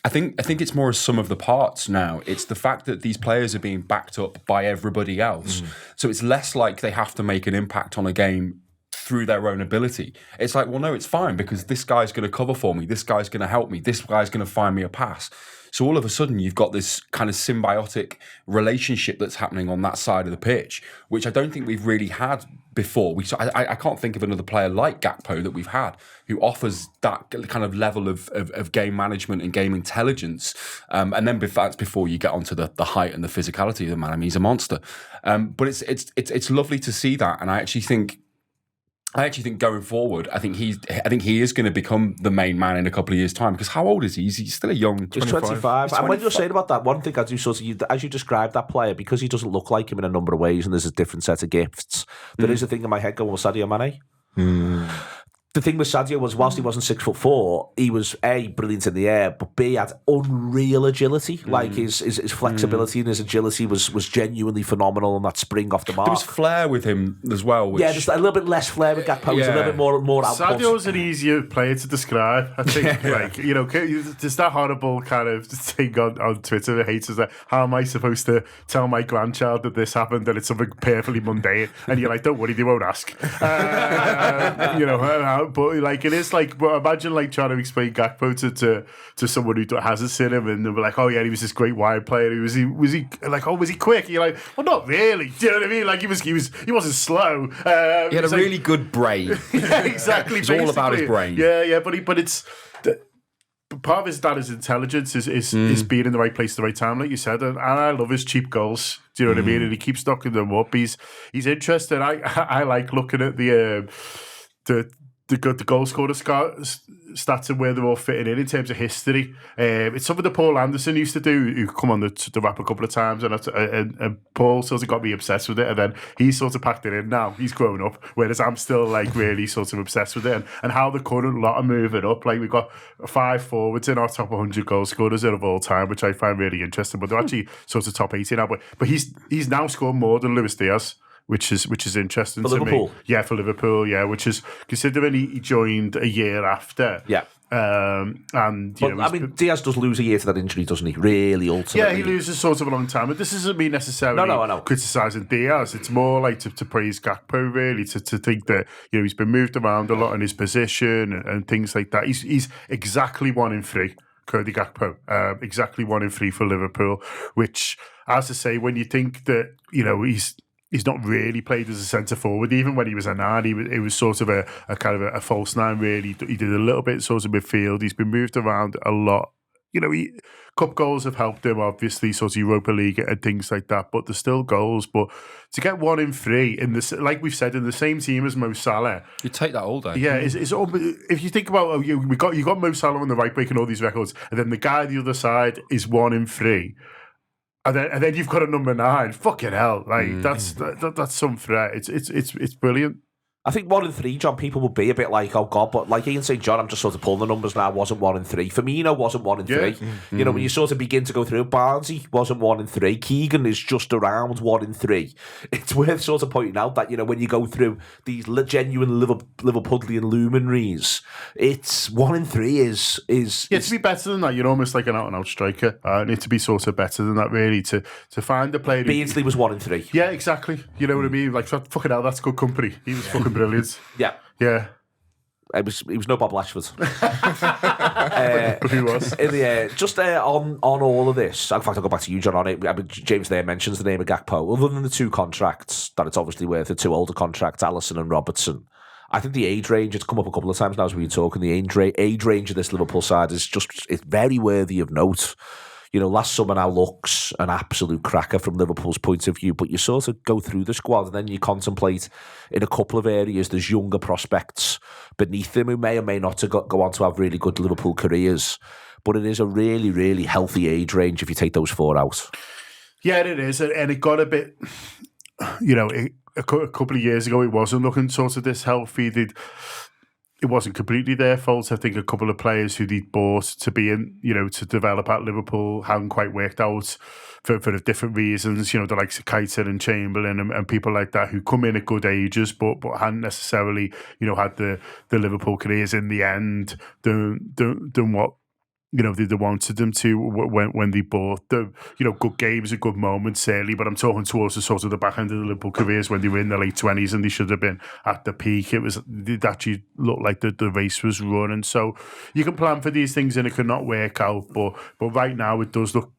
I think it's more a sum of the parts now. It's the fact that these players are being backed up by everybody else. So it's less like they have to make an impact on a game through their own ability. It's like, well, no, it's fine because this guy's going to cover for me. This guy's going to help me. This guy's going to find me a pass. So all of a sudden, you've got this kind of symbiotic relationship that's happening on that side of the pitch, which I don't think we've really had before. I can't think of another player like Gakpo that we've had who offers that kind of level of game management and game intelligence. And then that's before you get onto the height and the physicality of the man. I mean, he's a monster. But it's lovely to see that, and I actually think going forward, I think he is going to become the main man in a couple of years' time. Because how old is he? He's still a young. He's 25. And when you're saying about that, one thing I do sort of, as you describe that player, because he doesn't look like him in a number of ways, and there's a different set of gifts. There is a thing in my head going, well, Sadio Mane. The thing with Sadio was, whilst he wasn't 6'4", he was A, brilliant in the air, but B, had unreal agility. Like his flexibility and his agility was genuinely phenomenal, and that spring off the mark. There was flair with him as well. Yeah, just a little bit less flair with Gakpo. He's a little bit more output. Sadio's an easier player to describe. I think, there's that horrible kind of thing on Twitter that hates us that, how am I supposed to tell my grandchild that this happened, that it's something perfectly mundane? And you're like, don't worry, they won't ask. But like, it is like, but imagine like trying to explain Gakpo to someone who hasn't seen him, and they'll be like, oh yeah, he was this great wide player. Was he like, oh, was he quick? And you're like, well, not really. Do you know what I mean? Like he wasn't slow. He had a really good brain. Yeah, exactly. It's all about his brain. Yeah, but it's. Part of his dad's intelligence is being in the right place at the right time, like you said, and I love his cheap goals. Do you know what I mean? And he keeps knocking them up. He's interesting. I like looking at the the goal scorer stats and where they're all fitting in terms of history. It's something that Paul Anderson used to do, who come on the Wrap a couple of times, and Paul sort of got me obsessed with it, and then he's sort of packed it in now. He's grown up, whereas I'm still like really sort of obsessed with it, and how the current lot are moving up. Like we've got 5 forwards in our top 100 goal scorers of all time, which I find really interesting. But they're actually sort of top 80 now. But he's now scored more than Luis Diaz, which is interesting for to Liverpool. me. Yeah, for Liverpool, yeah, which is considering he joined a year after. Yeah. And but, I mean, Diaz does lose a year to that injury, doesn't he? Really, ultimately. Yeah, he loses sort of a long time. But this isn't me necessarily criticising Diaz. It's more like to praise Gakpo, really, to think that he's been moved around a lot in his position and things like that. He's exactly 1 in 3. Cody Gakpo, exactly 1 in 3 for Liverpool, which, as I say, when you think that, he's not really played as a centre forward. Even when he was a 9, he was sort of a kind of a false 9, really. He did a little bit sort of midfield. He's been moved around a lot. Cup goals have helped him, obviously, sort of Europa League and things like that, but there's still goals. But to get 1 in 3, in this, like we've said, in the same team as Mo Salah. You take that all day. Yeah, it's if you think about, you got Mo Salah on the right breaking all these records, and then the guy on the other side is 1 in 3. And then you've got a number 9. Fucking hell! Like that's some threat. It's brilliant. I think 1 in 3, John, people would be a bit like, oh God, but like Ian St. John, I'm just sort of pulling the numbers now, wasn't 1 in 3. Firmino wasn't 1 in 3. When you sort of begin to go through, Barnsley wasn't 1 in 3. Keegan is just around 1 in 3. It's worth sort of pointing out that, when you go through these genuine Liverpudlian luminaries, it's 1 in 3 is to be better than that, you're almost like an out-and-out striker. Need to be sort of better than that, really, to find a player. Beardsley was 1 in 3. Yeah, exactly. You know what I mean? Like, fucking hell, that's good company. He was fucking brilliant. Yeah. Yeah. He was no Bob Lashford. But he was. Just on all of this, in fact, I'll go back to you, John, on it. I mean, James there mentions the name of Gakpo. Other than the 2 contracts that it's obviously worth, the 2 older contracts, Alisson and Robertson, I think the age range, it's come up a couple of times now as we were talking, the age range of this Liverpool side it's very worthy of note. Last summer now looks an absolute cracker from Liverpool's point of view, but you sort of go through the squad and then you contemplate in a couple of areas there's younger prospects beneath them who may or may not go on to have really good Liverpool careers. But it is a really, really healthy age range if you take those 4 out. Yeah, it is. And it got a bit, a couple of years ago, it wasn't looking sort of this healthy. It wasn't completely their fault. I think a couple of players who they'd bought to be in, to develop at Liverpool hadn't quite worked out for different reasons. The likes of Keita and Chamberlain and people like that who come in at good ages, but hadn't necessarily, had the Liverpool careers in the end done what they wanted them to when they bought them. Good games and good moments, certainly, but I'm talking towards the sort of the back end of the Liverpool careers when they were in their late 20s and they should have been at the peak. It actually looked like the race was running. So you can plan for these things and it could not work out, but right now it does look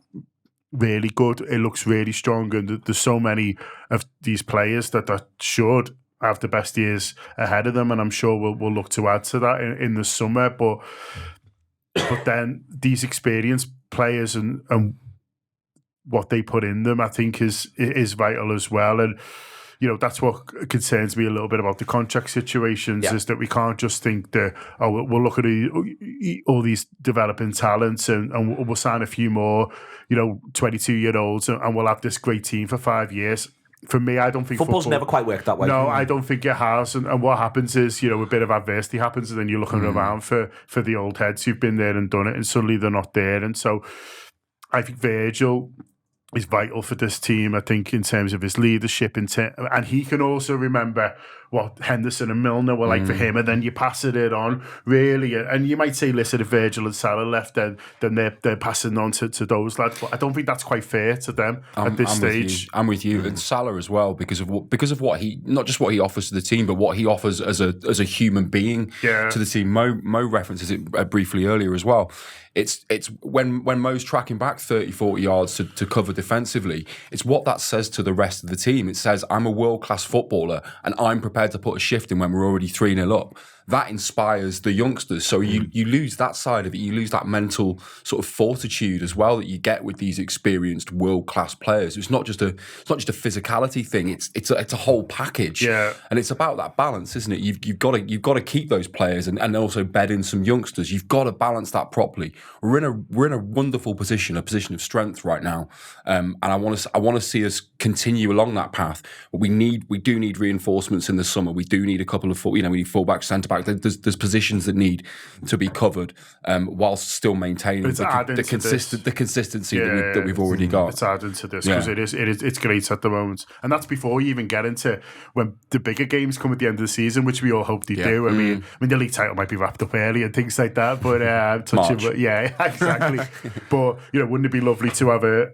really good. It looks really strong, and there's so many of these players that should have the best years ahead of them, and I'm sure we'll look to add to that in the summer. But then these experienced players and what they put in them, I think, is vital as well. And, that's what concerns me a little bit about the contract situations, is that we can't just think that, we'll look at all these developing talents and we'll sign a few more, 22-year-olds and we'll have this great team for 5 years. For me, I don't think football's never quite worked that way. No, I don't think it has. And what happens is, a bit of adversity happens, and then you're looking around for the old heads who've been there and done it, and suddenly they're not there. And so I think Virgil is vital for this team, I think, in terms of his leadership. And he can also remember what Henderson and Milner were like for him, and then you pass it on, really. And you might say, listen, if Virgil and Salah left, then they're passing on to those lads. But I don't think that's quite fair to them at this stage. I'm with you. And Salah as well, because of what he, not just what he offers to the team, but what he offers as a human being to the team. Mo references it briefly earlier as well. It's when Mo's tracking back 30, 40 yards to cover defensively, it's what that says to the rest of the team. It says, I'm a world-class footballer and I'm prepared to put a shift in when we're already 3-0 up. that inspires the youngsters. So you lose that side of it. You lose that mental sort of fortitude as well that you get with these experienced world-class players. It's not just a physicality thing. It's a whole package. Yeah. And it's about that balance, isn't it? You've got to keep those players and also bed in some youngsters. You've got to balance that properly. We're in a wonderful position, a position of strength right now. And I want to see us continue along that path. But we do need reinforcements in the summer. We do need a couple of we need fullback, centre back. There's positions that need to be covered whilst still maintaining the consistency that we've already got. It's adding to this because it's great at the moment, and that's before you even get into when the bigger games come at the end of the season, which we all hope they do. I mean, the league title might be wrapped up early and things like that, but exactly. But wouldn't it be lovely to have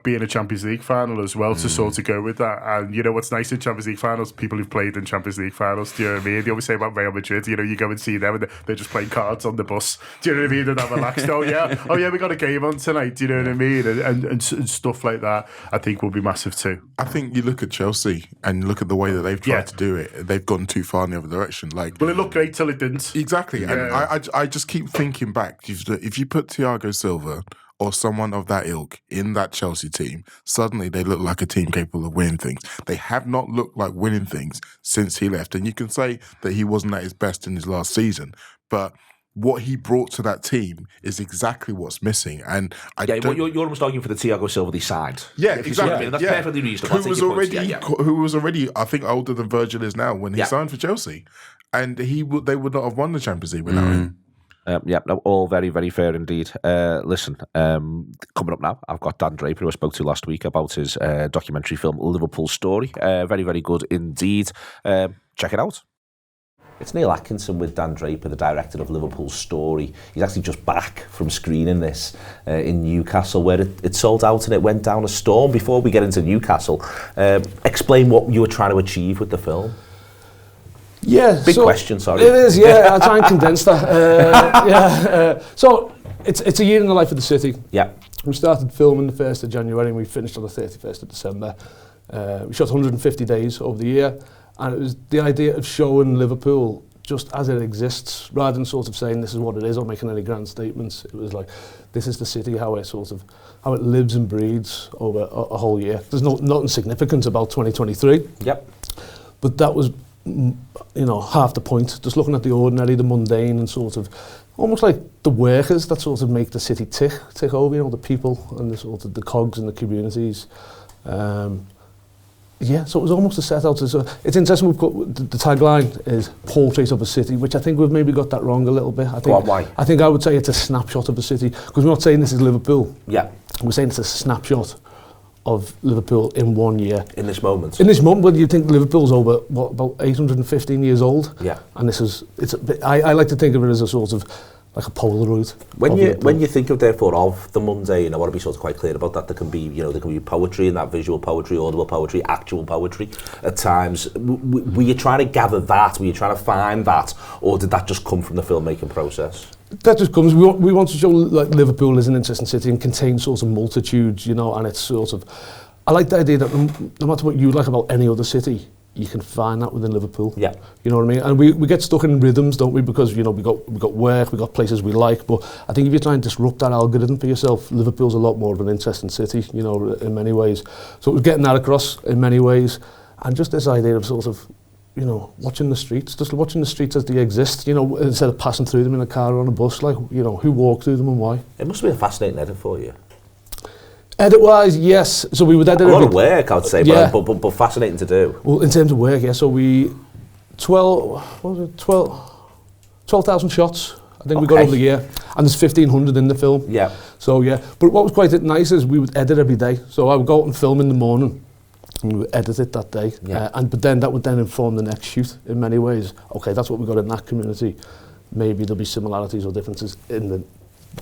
be in a Champions League final as well to sort of go with that? And what's nice in Champions League finals, people who've played in Champions League finals, do you know what I mean? They always say about Real Madrid, you go and see them and they're just playing cards on the bus, do you know what I mean? They're not relaxed. oh yeah, we got a game on tonight, do you know what I mean? And stuff like that I think will be massive too. I think you look at Chelsea and look at the way that they've tried to do it. They've gone too far in the other direction. Well, it looked great till it didn't. Exactly. And I just keep thinking back, if you put Thiago Silva or someone of that ilk in that Chelsea team, suddenly they look like a team capable of winning things. They have not looked like winning things since he left. And you can say that he wasn't at his best in his last season, but what he brought to that team is exactly what's missing. And you're almost arguing for the Thiago Silva they signed. Yeah, exactly. That's perfectly reasonable. Who was already, I think, older than Virgil is now when he signed for Chelsea. And they would not have won the Champions League without him. All very, very fair indeed. Listen, coming up now, I've got Dan Draper, who I spoke to last week about his documentary film, Liverpool Story. Very, very good indeed. Check it out. It's Neil Atkinson with Dan Draper, the director of Liverpool Story. He's actually just back from screening this in Newcastle, where it sold out and it went down a storm. Before we get into Newcastle, explain what you were trying to achieve with the film. Yeah, big question. Sorry, it is. Yeah, I'll try and condense that. So it's a year in the life of the city. Yeah, we started filming the 1st of January and we finished on the 31st of December. We shot 150 days over the year, and it was the idea of showing Liverpool just as it exists, rather than sort of saying this is what it is or making any grand statements. It was like, this is the city, how it lives and breathes over a whole year. There's nothing significant about 2023. Yep, but that was, half the point. Just looking at the ordinary, the mundane, and sort of almost like the workers that sort of make the city tick over. The people and the sort of the cogs and the communities. So it was almost a set out as it's interesting. We've got the tagline is "Portrait of a City," which I think we've maybe got that wrong a little bit. Why? I think I would say it's a snapshot of a city, because we're not saying this is Liverpool. Yeah, we're saying it's a snapshot of Liverpool in 1 year. In this moment? In this moment, well, you think Liverpool's over, about 815 years old? Yeah. And I like to think of it as a sort of, like a Polaroid. When you think of, therefore, of the mundane, I want to be sort of quite clear about that. There can be poetry in that, visual poetry, audible poetry, actual poetry at times. Were you trying to gather that? Were you trying to find that? Or did that just come from the filmmaking process? That just comes. We want to show like Liverpool is an interesting city and contains sort of multitudes, and it's sort of. I like the idea that no matter what you like about any other city, you can find that within Liverpool. Yeah. You know what I mean? And we get stuck in rhythms, don't we? Because we got work, we got places we like. But I think if you try and disrupt that algorithm for yourself, Liverpool's a lot more of an interesting city, in many ways. So we're getting that across in many ways, and just this idea of sort of. Watching the streets as they exist, instead of passing through them in a car or on a bus, who walked through them and why. It must have been a fascinating edit for you. Edit-wise, yes. So we would edit a lot of work, I'd say, but fascinating to do. Well, in terms of work, yeah. So 12,000 shots, I think we got over the year, and there's 1,500 in the film. Yeah. So yeah, but what was quite nice is we would edit every day. So I would go out and film in the morning. And we would edit it that day, but then that would then inform the next shoot in many ways. Okay, that's what we got in that community. Maybe there'll be similarities or differences in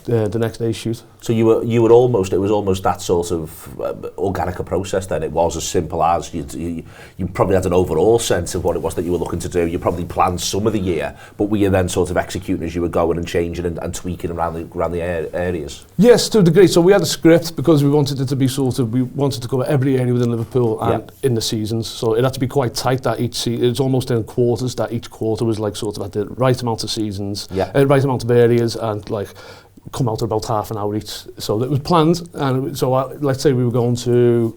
the next day's shoot. So you were almost, it was almost that sort of organic a process then. It was as simple as you probably had an overall sense of what it was that you were looking to do. You probably planned some of the year, but were you then sort of executing as you were going and changing and tweaking around the areas? Yes, to a degree. So we had a script because we wanted it to be we wanted to cover every area within Liverpool and in the seasons. So it had to be quite tight that each season, it's almost in quarters, that each quarter was like sort of at the right amount of seasons, right amount of areas, and like come out at about half an hour each. So it was planned, and so let's say we were going to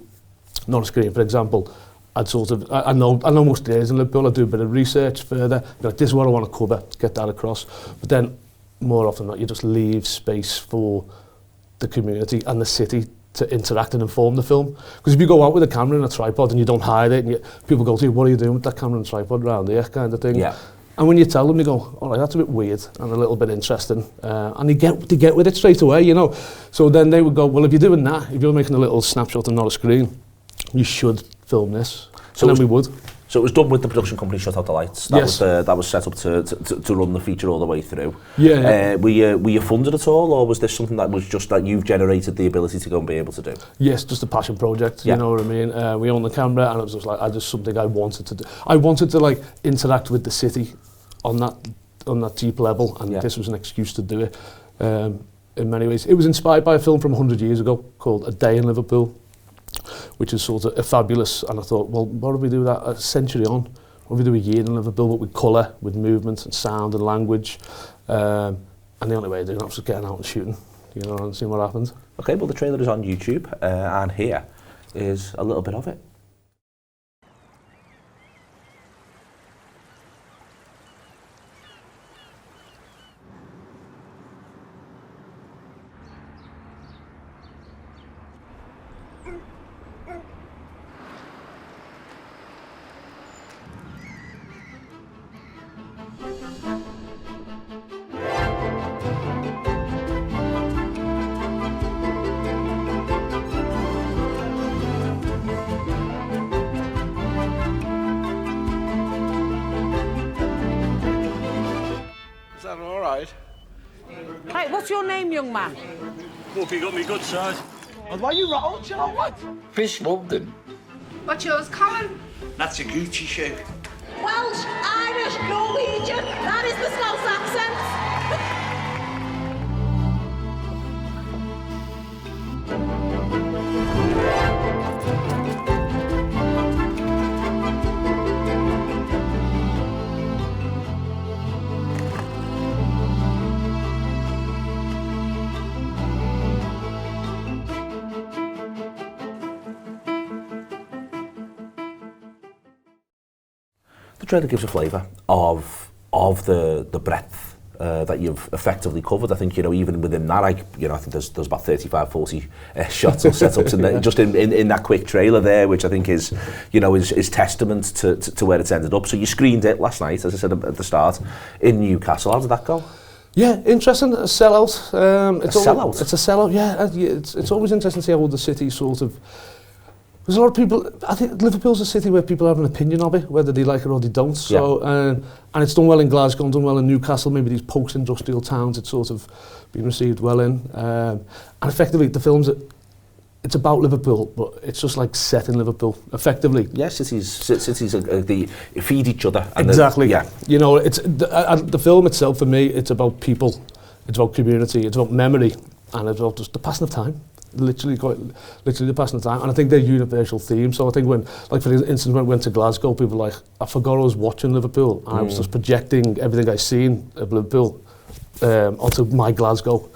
Norris Green, for example. I'd sort of, I know most days in Liverpool, I'd do a bit of research further, like, this is what I want to cover, get that across. But then, more often than not, you just leave space for the community and the city to interact and inform the film. Because if you go out with a camera and a tripod and you don't hide it, and people go to you, what are you doing with that camera and tripod around here, kind of thing. Yeah. And when you tell them, they go, all right, that's a bit weird and a little bit interesting. And they get with it straight away, you know. So then they would go, well, if you're doing that, if you're making a little snapshot on not a screen, you should film this. So then we would. So it was done with the production company shut out the lights. That was set up to run the feature all the way through. Yeah. Were you funded at all, or was this something that was just that you've generated the ability to go and be able to do? Yes, just a passion project. You know what I mean? We owned the camera, and it was just like something I wanted to do. I wanted to like interact with the city on that deep level, and this was an excuse to do it. In many ways, it was inspired by a film from 100 years ago called A Day in Liverpool, which is sort of fabulous. And I thought, well, what if we do that a century on? What if we do a year in Liverpool, but with colour, with movement and sound and language? And the only way of doing that was just getting out and shooting, you know, and seeing what happens. Okay, well, the trailer is on YouTube, and here is a little bit of it. Right, what's your name, young man? Hope you got me good side. And why you rattled, Joe? What? Fish loved him. What's yours, Colin? That's a Gucci shoe. Welsh, Irish, Norwegian. That is the Scouse accent. The trailer gives a flavour of the breadth that you've effectively covered. I think, you know, even within that, I think there's about 35, 40 shots or setups in just in that quick trailer there, which I think is testament to where it's ended up. So you screened it last night, as I said at the start, in Newcastle. How did that go? Yeah, interesting. A sellout. It's a sellout? It's a sellout, yeah. It's always interesting to see how the city sort of... There's a lot of people, I think Liverpool's a city where people have an opinion of it, whether they like it or they don't. So, and it's done well in Glasgow, done well in Newcastle, maybe these post-industrial towns, it's sort of been received well in. And effectively, the film's, it's about Liverpool, but it's just like set in Liverpool, effectively. Yeah, cities they feed each other. And exactly. You know, it's the film itself, for me, it's about people, it's about community, it's about memory, and it's about just the passing of time. Literally the passing of time, and I think they're universal themes. So I think when, like for instance, when I went to Glasgow, people were like, I forgot I was watching Liverpool, and I was just projecting everything I seen of Liverpool onto my Glasgow.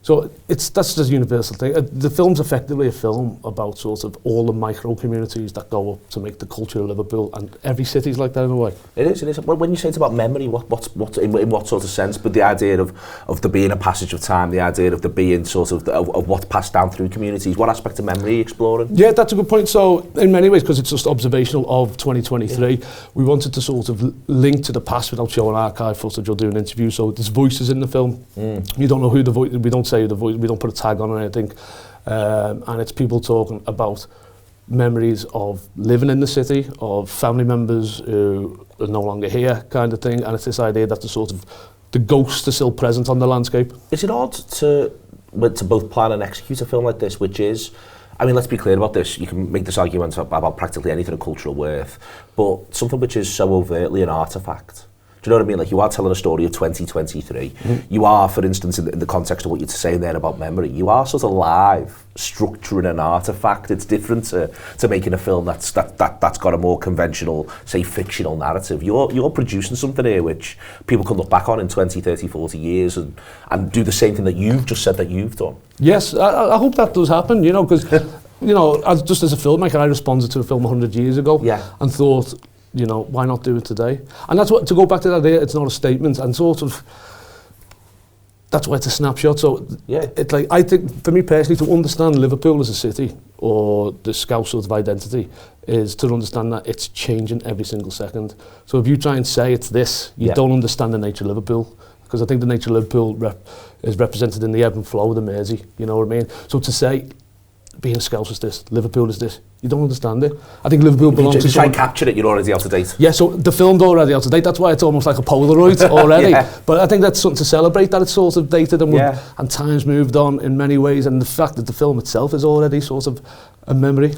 So that's just a universal thing. The film's effectively a film about sort of all the micro communities that go up to make the culture of Liverpool, and every city's like that in a way. It is. When you say it's about memory, in what sort of sense? But the idea of there being a passage of time, the idea of there being sort of what's passed down through communities. What aspect of memory are you exploring? Yeah, that's a good point. So in many ways, because it's just observational of 2023, we wanted to sort of link to the past without showing archive footage or doing interviews. So there's voices in the film. You don't know who the voice. We don't say the voice. We don't put a tag on or anything. And it's people talking about memories of living in the city, of family members who are no longer here, kind of thing. And it's this idea that the sort of the ghosts are still present on the landscape. Is it odd to both plan and execute a film like this, which is, I mean, let's be clear about this. You can make this argument about practically anything of cultural worth, but something which is so overtly an artefact. Do you know what I mean? Like, you are telling a story of 2023. You are, for instance, in the context of what you're saying there about memory, you are sort of live structuring an artefact. It's different to making a film that's got a more conventional, say, fictional narrative. You're producing something here which people can look back on in 20, 30, 40 years and do the same thing that you've just said that you've done. Yes, I hope that does happen, because, just as a filmmaker, I responded to a film 100 years ago and thought, why not do it today? And that's what, to go back to that idea, it's not a statement, and sort of, that's why it's a snapshot. So, it's like, I think, for me personally, to understand Liverpool as a city, or the Scouse sort of identity, is to understand that it's changing every single second. So if you try and say it's this, you don't understand the nature of Liverpool, because I think the nature of Liverpool is represented in the ebb and flow of the Mersey, you know what I mean? So to say, being a Scouse is this, Liverpool is this, you don't understand it. I think Liverpool belongs to... If you try and capture it, you're already out of date. Yeah, so the film's already out of date. That's why it's almost like a Polaroid already. But I think that's something to celebrate, that it's sort of dated and time's moved on in many ways, and the fact that the film itself is already sort of a memory.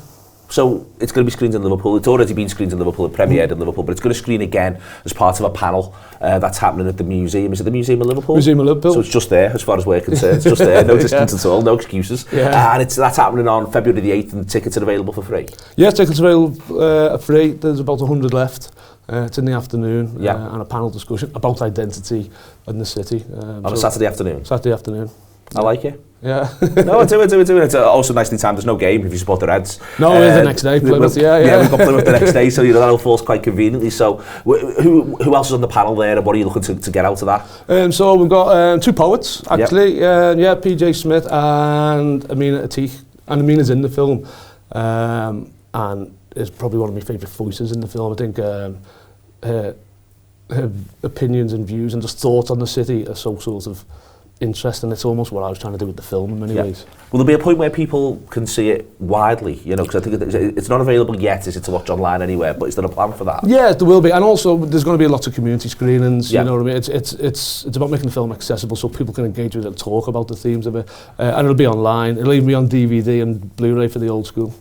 So it's going to be screened in Liverpool. It's already been screened in Liverpool. It premiered in Liverpool, but it's going to screen again as part of a panel that's happening at the museum. Is it the Museum of Liverpool? Museum of Liverpool. So it's just there, as far as we're concerned. It's just there, no distance at all, no excuses. And that's happening on February the 8th, and tickets are available for free. Yeah, tickets are available free. There's about 100 left. It's in the afternoon, and a panel discussion about identity in the city. On a Saturday afternoon? Saturday afternoon. I like it. Yeah. No, I do it. It's also nicely timed. There's no game if you support the Reds. No, the next day. Plymouth, yeah, we've got Plymouth the next day, so that'll falls quite conveniently. So, who else is on the panel there, and what are you looking to get out of that? So we've got two poets actually. PJ Smith and Amina Atiq, and Amina's in the film, and is probably one of my favourite voices in the film. I think her opinions and views and just thoughts on the city are so sort of interesting. It's almost what I was trying to do with the film in many ways. Will there be a point where people can see it widely? Because I think it's not available yet, is it, to watch online anywhere? But is there a plan for that? Yeah, there will be, and also there's going to be lots of community screenings. You know what I mean? It's about making the film accessible so people can engage with it and talk about the themes of it. And it'll be online. It'll even be on DVD and Blu-ray for the old school.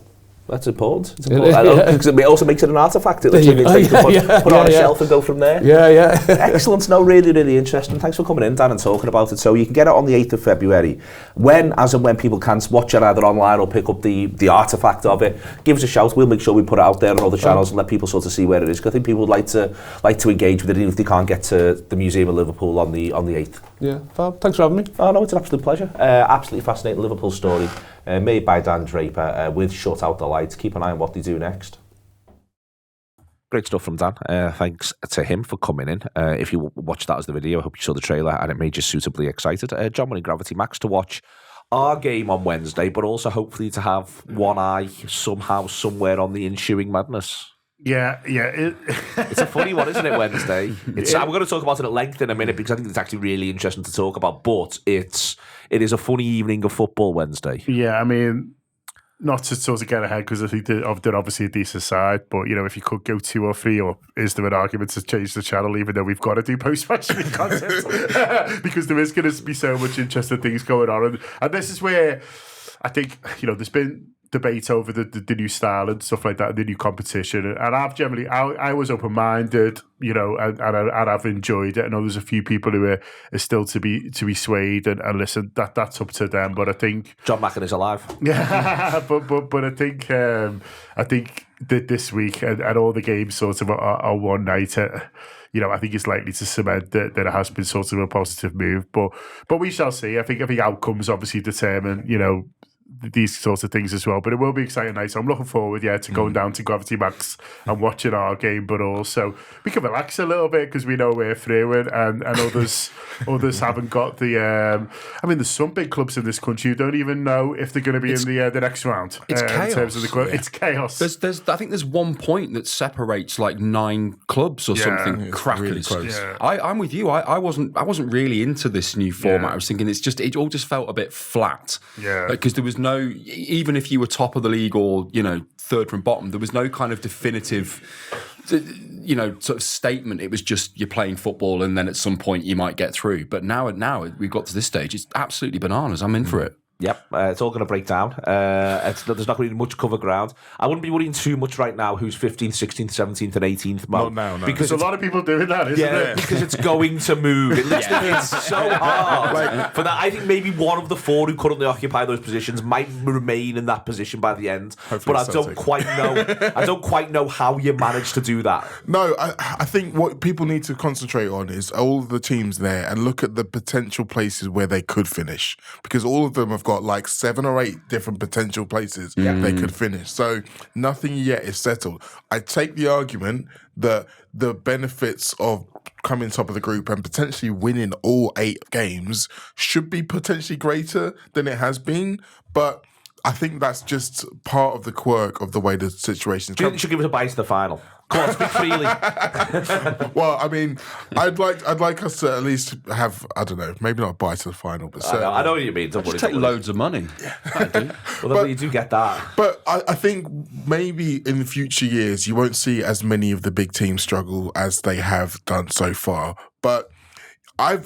That's important. It's important. Because it also makes it an artefact. It literally means that you can put on a shelf and go from there. Yeah. Excellent. No, really, really interesting. Thanks for coming in, Dan, and talking about it. So you can get it on the 8th of February. As and when people can watch it either online or pick up the artefact of it, give us a shout. We'll make sure we put it out there on all the channels and let people sort of see where it is. Because I think people would like to engage with it, even if they can't get to the Museum of Liverpool on the 8th. Yeah, Fab. Thanks for having me. Oh no, it's an absolute pleasure. Absolutely fascinating Liverpool story. Made by Dan Draper with Shut Out the Lights. Keep an eye on what they do next. Great stuff from Dan. Thanks to him for coming in. If you watched that as the video, I hope you saw the trailer and it made you suitably excited. John went in Gravity Max to watch our game on Wednesday, but also hopefully to have one eye somehow, somewhere on the ensuing madness. Yeah. It's a funny one, isn't it, Wednesday? We're going to talk about it at length in a minute because I think it's actually really interesting to talk about, but it is a funny evening of football Wednesday. Yeah, I mean, not to sort of get ahead because I think they're obviously a decent side, but, if you could go 2 or 3, or is there an argument to change the channel even though we've got to do post-match content? Because there is going to be so much interesting things going on. And this is where I think, there's been debate over the new style and stuff like that, the new competition, and I was open-minded, and I've enjoyed it. I know there's a few people who are still to be swayed, and listen, that's up to them. But I think John Mackin is alive. Yeah, but I think that this week and all the games sort of are one night. I think it's likely to cement that it has been sort of a positive move. But we shall see. I think outcomes obviously determine these sorts of things as well, but it will be exciting night. So I'm looking forward, to going down to Gravity Max and watching our game, but also we can relax a little bit because we know we're through it, and others haven't got the. There's some big clubs in this country who don't even know if they're going to be in the next round. It's chaos. In terms of the club. It's chaos. I think there's 1 point that separates like 9 clubs or something. Crackers. Really close. Yeah. I'm with you. I wasn't really into this new format. I was thinking it all just felt a bit flat. Yeah. Because there was no, even if you were top of the league or third from bottom, there was no kind of definitive sort of statement. It was just you're playing football, and then at some point you might get through. But now we've got to this stage. It's absolutely bananas. I'm in for it. Yep, it's all going to break down. There's not going to be much cover ground. I wouldn't be worrying too much right now who's 15th, 16th, 17th and 18th. Not now, no. Because there's a lot of people doing that, isn't it? Because it's going to move. It's so hard. For that, I think maybe one of the four who currently occupy those positions might remain in that position by the end. Hopefully but I don't quite know. I don't quite know how you manage to do that. No, I think what people need to concentrate on is all of the teams there and look at the potential places where they could finish, because all of them have got like 7 or 8 different potential places they could finish. So nothing yet is settled. I take the argument that the benefits of coming top of the group and potentially winning all 8 games should be potentially greater than it has been, but I think that's just part of the quirk of the way the situation is. Do you think you should give us a bite to the final? Come on, speak freely. Well, I mean, I'd like us to at least have, I don't know, maybe not a bite to the final, but I know what you mean. Just take loads of money. Well, you do get that. But I think maybe in the future years you won't see as many of the big teams struggle as they have done so far. But I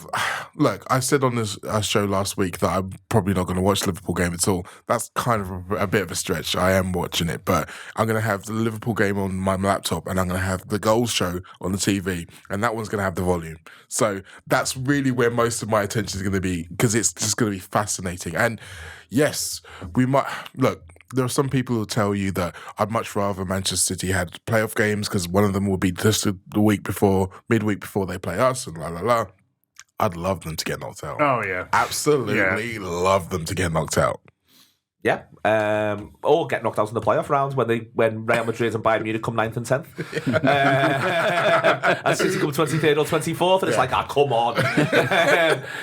said on this show last week that I'm probably not going to watch the Liverpool game at all. That's kind of a bit of a stretch. I am watching it, but I'm going to have the Liverpool game on my laptop and I'm going to have the goals show on the TV, and that one's going to have the volume. So that's really where most of my attention is going to be, because it's just going to be fascinating. And yes, we might look. There are some people who tell you that I'd much rather Manchester City had playoff games because one of them will be just the midweek before they play us, and la la la. I'd love them to get knocked out. Oh, yeah. Absolutely love them to get knocked out. Yeah. Or get knocked out in the playoff rounds when Real Madrid and Bayern Munich come 9th and 10th. And City come 23rd or 24th, and it's like, come on.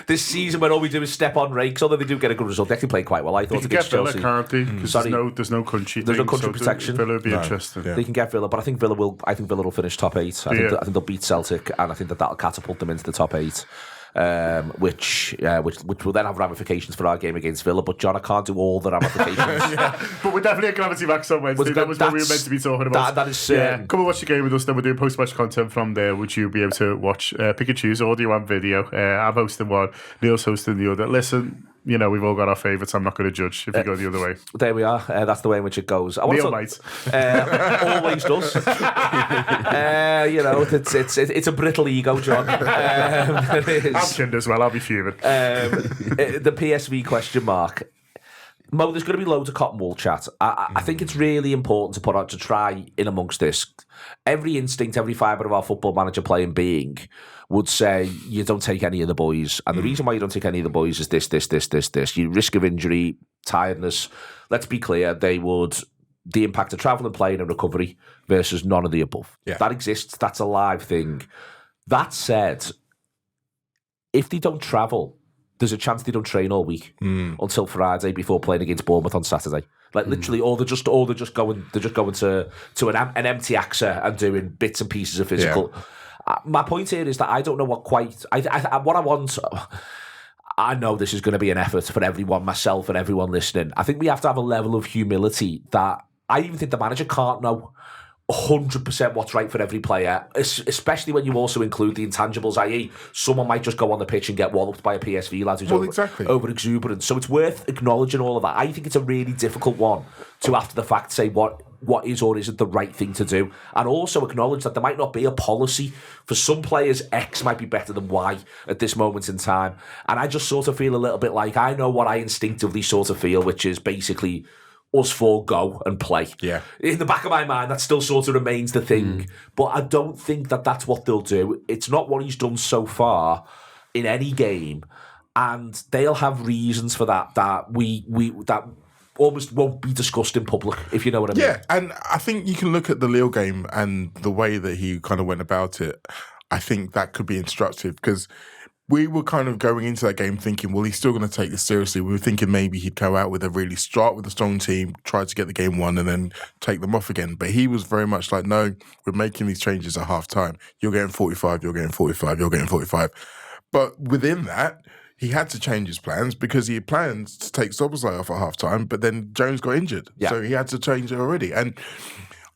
This season when all we do is step on rakes, although they do get a good result. They actually play quite well, I thought, they can against get Villa, Chelsea. can't they? Because there's no country There's no country protection. Villa will be interesting. They can get Villa, but I think Villa will finish top 8. I think they'll beat Celtic, and I think that'll catapult them into the top 8. Which will then have ramifications for our game against Villa. But John, I can't do all the ramifications. But we're definitely at Gravity Max on Wednesday. That was what we were meant to be talking about. That is certain. Yeah. Come and watch the game with us. Then we're doing post-match content from there, which you'll be able to watch. Pick and choose, audio and video. I'm hosting one, Neil's hosting the other. Listen, we've all got our favourites. I'm not going to judge if you go the other way. There we are. That's the way in which it goes. Neil might. Always does. It's a brittle ego, John. I'm chinned as well. I'll be fuming. The PSV question mark. Mo, there's going to be loads of cotton wool chat. I think it's really important to try in amongst this. Every instinct, every fibre of our football manager playing being would say you don't take any of the boys. And the reason why you don't take any of the boys is this. You risk of injury, tiredness. Let's be clear, the impact of travel and playing and recovery versus none of the above. Yeah. That exists. That's a live thing. That said, if they don't travel, there's a chance they don't train all week until Friday before playing against Bournemouth on Saturday. Like literally, or they're just going to an empty AXA and doing bits and pieces of physical. Yeah. My point here is that I don't know what I want. I know this is going to be an effort for everyone, myself and everyone listening. I think we have to have a level of humility that I even think the manager can't know 100% what's right for every player, especially when you also include the intangibles, i.e. someone might just go on the pitch and get walloped by a PSV lad who's over exuberant. So it's worth acknowledging all of that. I think it's a really difficult one to, after the fact, say what is or isn't the right thing to do, and also acknowledge that there might not be a policy. For some players, X might be better than Y at this moment in time. And I just sort of feel a little bit like I know what I instinctively sort of feel, which is basically us four go and play. Yeah. In the back of my mind, that still sort of remains the thing. But I don't think that that's what they'll do. It's not what he's done so far in any game. And they'll have reasons for that that almost won't be discussed in public, if you know what I mean. Yeah, and I think you can look at the Lille game and the way that he kind of went about it. I think that could be instructive, because we were kind of going into that game thinking, well, he's still going to take this seriously. We were thinking maybe he'd go out with a strong team, try to get the game won, and then take them off again. But he was very much like, no, we're making these changes at half time. You're getting 45, you're getting 45, you're getting 45. But within that, he had to change his plans because he had planned to take Szoboszlai off at half time, but then Jones got injured. Yeah. So he had to change it already. And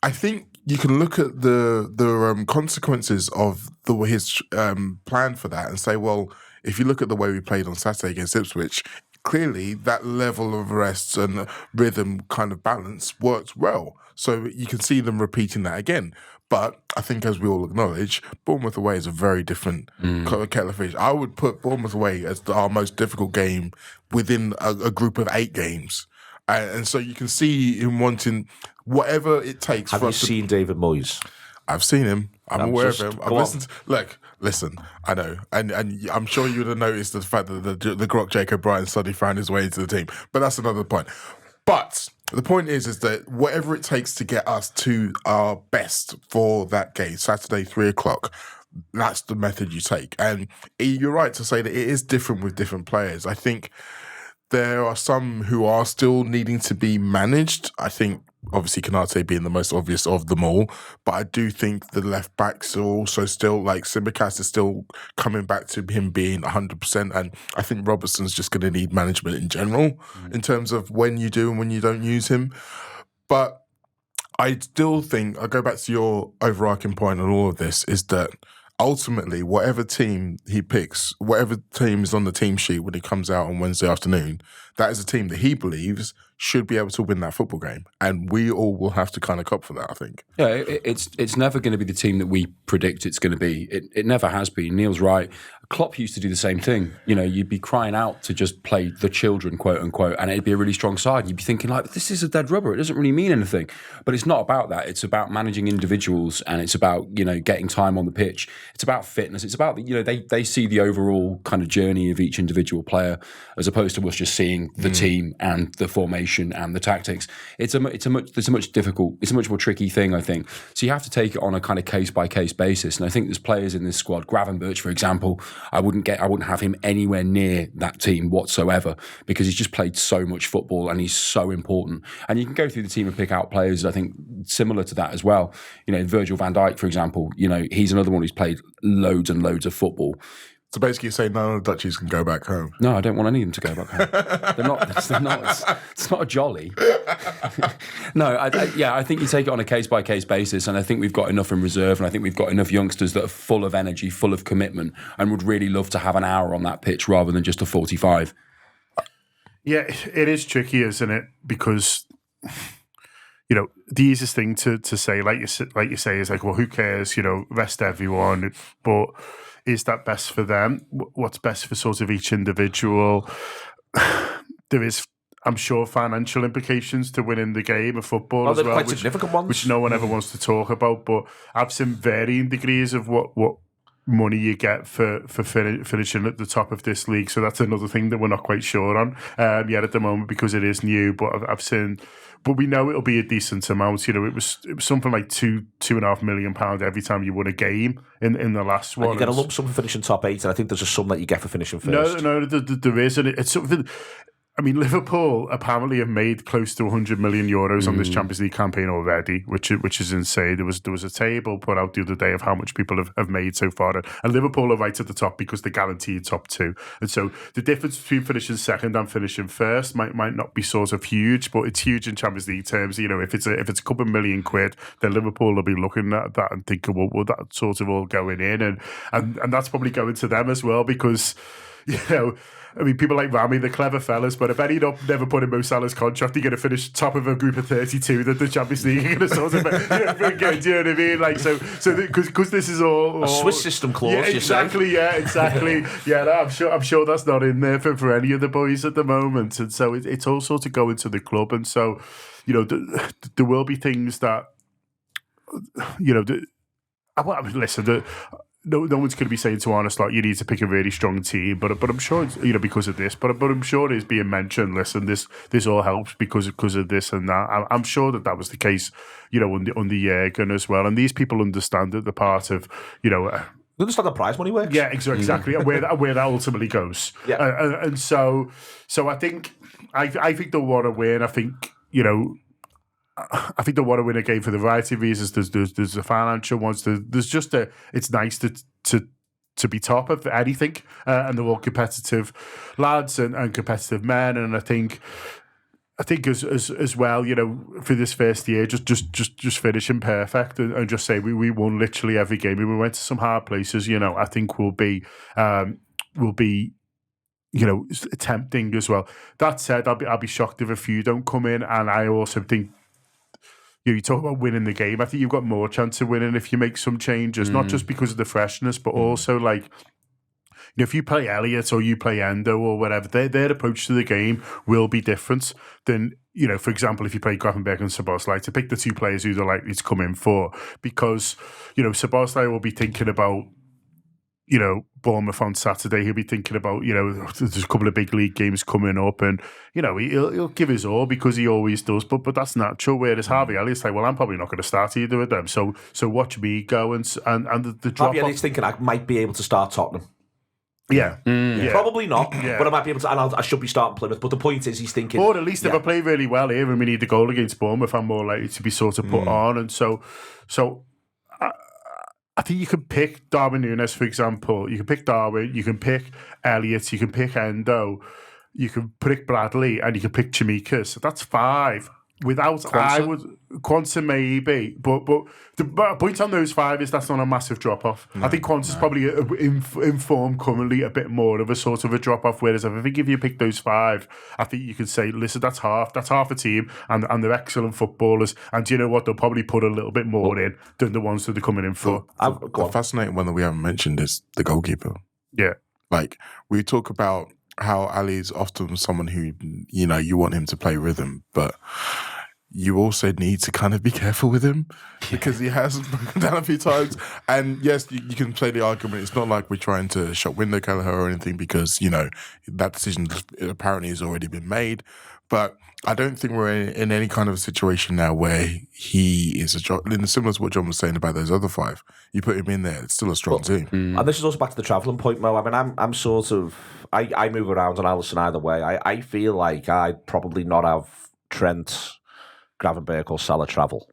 I think you can look at the consequences of his plan for that and say, well, if you look at the way we played on Saturday against Ipswich, clearly that level of rest and rhythm kind of balance worked well. So you can see them repeating that again. But I think, as we all acknowledge, Bournemouth away is a very different kettle of fish. I would put Bournemouth away as our most difficult game within a group of 8 games. And so you can see him wanting whatever it takes. Have you seen David Moyes? I've seen him. I'm aware of him. I've listened. Listen. I know, and I'm sure you would have noticed the fact that the Grok Jacob Bryan suddenly found his way into the team. But that's another point. But the point is that whatever it takes to get us to our best for that game, Saturday 3:00, that's the method you take. And you're right to say that it is different with different players. I think there are some who are still needing to be managed. I think, obviously, Konate being the most obvious of them all. But I do think the left backs are also still, like, Tsimikas is still coming back to him being 100%. And I think Robertson's just going to need management in general in terms of when you do and when you don't use him. But I still think, I'll go back to your overarching point on all of this, is that ultimately, whatever team he picks, whatever team is on the team sheet when he comes out on Wednesday afternoon, that is a team that he believes should be able to win that football game. And we all will have to kind of cop for that, I think. Yeah, it's never going to be the team that we predict it's going to be. It never has been. Neil's right. Klopp used to do the same thing. You know, you'd be crying out to just play the children, quote unquote, and it'd be a really strong side. You'd be thinking, like, this is a dead rubber. It doesn't really mean anything. But it's not about that. It's about managing individuals, and it's about, you know, getting time on the pitch. It's about fitness. It's about, you know, they see the overall kind of journey of each individual player as opposed to us just seeing the team and the formation and the tactics. It's a much more tricky thing, I think. So you have to take it on a kind of case by case basis. And I think there's players in this squad, Gravenberch, for example, I wouldn't have him anywhere near that team whatsoever because he's just played so much football and he's so important. And you can go through the team and pick out players, I think, similar to that as well. You know, Virgil van Dijk, for example, you know, he's another one who's played loads and loads of football. So basically you're saying none of the Dutchies can go back home? No, I don't want any of them to go back home. They're not. It's not a jolly. No, I think you take it on a case-by-case basis, and I think we've got enough in reserve, and I think we've got enough youngsters that are full of energy, full of commitment, and would really love to have an hour on that pitch rather than just a 45. Yeah, it is tricky, isn't it? Because, you know, the easiest thing to say, like you say, is like, well, who cares? You know, rest everyone. But is that best for them? What's best for sort of each individual? There is, I'm sure, financial implications to winning the game of football as well, quite significant ones, which no one ever wants to talk about. But I've seen varying degrees of what money you get for finishing at the top of this league. So that's another thing that we're not quite sure on yet at the moment because it is new. But I've seen. But we know it'll be a decent amount. You know, it was something like £2.5 million every time you won a game in the last one. And you get a lump sum for finishing top 8, and I think there's a sum that you get for finishing first. No, there is, and it's something. I mean, Liverpool apparently have made close to €100 million on this Champions League campaign already, which is insane. There was a table put out the other day of how much people have made so far, and Liverpool are right at the top because they're guaranteed top 2. And so the difference between finishing second and finishing first might not be sort of huge, but it's huge in Champions League terms. You know, if it's a couple of million quid, then Liverpool will be looking at that and thinking, well, that sort of all going in, and that's probably going to them as well because, you know, I mean, people like Rami, they're clever fellas, but I bet he'd never put in Mo Salah's contract. He's going to finish top of a group of 32 that the Champions League are going to sort of, do you know what I mean? Like, so because this is all a Swiss system clause. Yeah, exactly. Yeah, no, I'm sure that's not in there for any of the boys at the moment, and so it's all sort of going to the club, and so, you know, there will be things that, you know, listen. No one's going to be saying to Arne Slot, you need to pick a really strong team, but I'm sure it's, you know, because of this, but I'm sure it is being mentioned. Listen, this all helps because of this and that. I'm sure that was the case, you know, on the Jurgen as well, and these people understand that the part of, you know. They understand the prize money works. Yeah, exactly, and where that ultimately goes. Yeah, and so I think they'll want to win. I think, you know, I think they want to win a game for the variety of reasons. There's the financial ones. There's just it's nice to be top of anything, and they're all competitive lads and competitive men. And I think I think as well, for this first year, just finishing perfect and just say we won literally every game. We went to some hard places. I think we'll be tempting as well. That said, I'll be shocked if a few don't come in, and I also think. You talk about winning the game. I think you've got more chance of winning if you make some changes, not just because of the freshness, but also if you play Elliott or you play Endo or whatever, their approach to the game will be different than, for example, if you play Gravenberch and Szoboszlai, to pick the two players who they're likely to come in for, because, Szoboszlai will be thinking about, Bournemouth on Saturday. He'll be thinking about, there's a couple of big league games coming up, and he'll give his all because he always does. But that's natural. Whereas Harvey Elliott's like, well, I'm probably not going to start either of them. So watch me go and the drop. Harvey Elliott's thinking I might be able to start Tottenham. Yeah. Probably not, but I might be able to, and I should be starting Plymouth. But the point is, he's thinking, or at least if I play really well here and we need the goal against Bournemouth, I'm more likely to be sort of put on. And so. I think you can pick Darwin Núñez, for example. You can pick Darwin, you can pick Elliott, you can pick Endo, you can pick Bradley, and you can pick Chimikas. That's 5. Without Quansah maybe, but the point on those 5 is that's not a massive drop off. I think Quansah's probably in form currently a bit more of a sort of a drop off. Whereas I think if you pick those 5, I think you can say, listen, that's half a team, and they're excellent footballers. And do you know what? They'll probably put a little bit more in than the ones that they're coming in for. The fascinating one that we haven't mentioned is the goalkeeper. Yeah, we talk about how Ali's often someone who, you want him to play rhythm, but you also need to kind of be careful with him because he has broken down a few times. And yes, you can play the argument. It's not like we're trying to shop window Kelleher or anything because, that decision apparently has already been made. But I don't think we're in any kind of a situation now where he is similar to what John was saying about those other 5. You put him in there, it's still a strong team. And this is also back to the travelling point, Mo. I mean, I'm sort of, I move around and I listen either way. I feel like I'd probably not have Trent, Gravenberch or Salah travel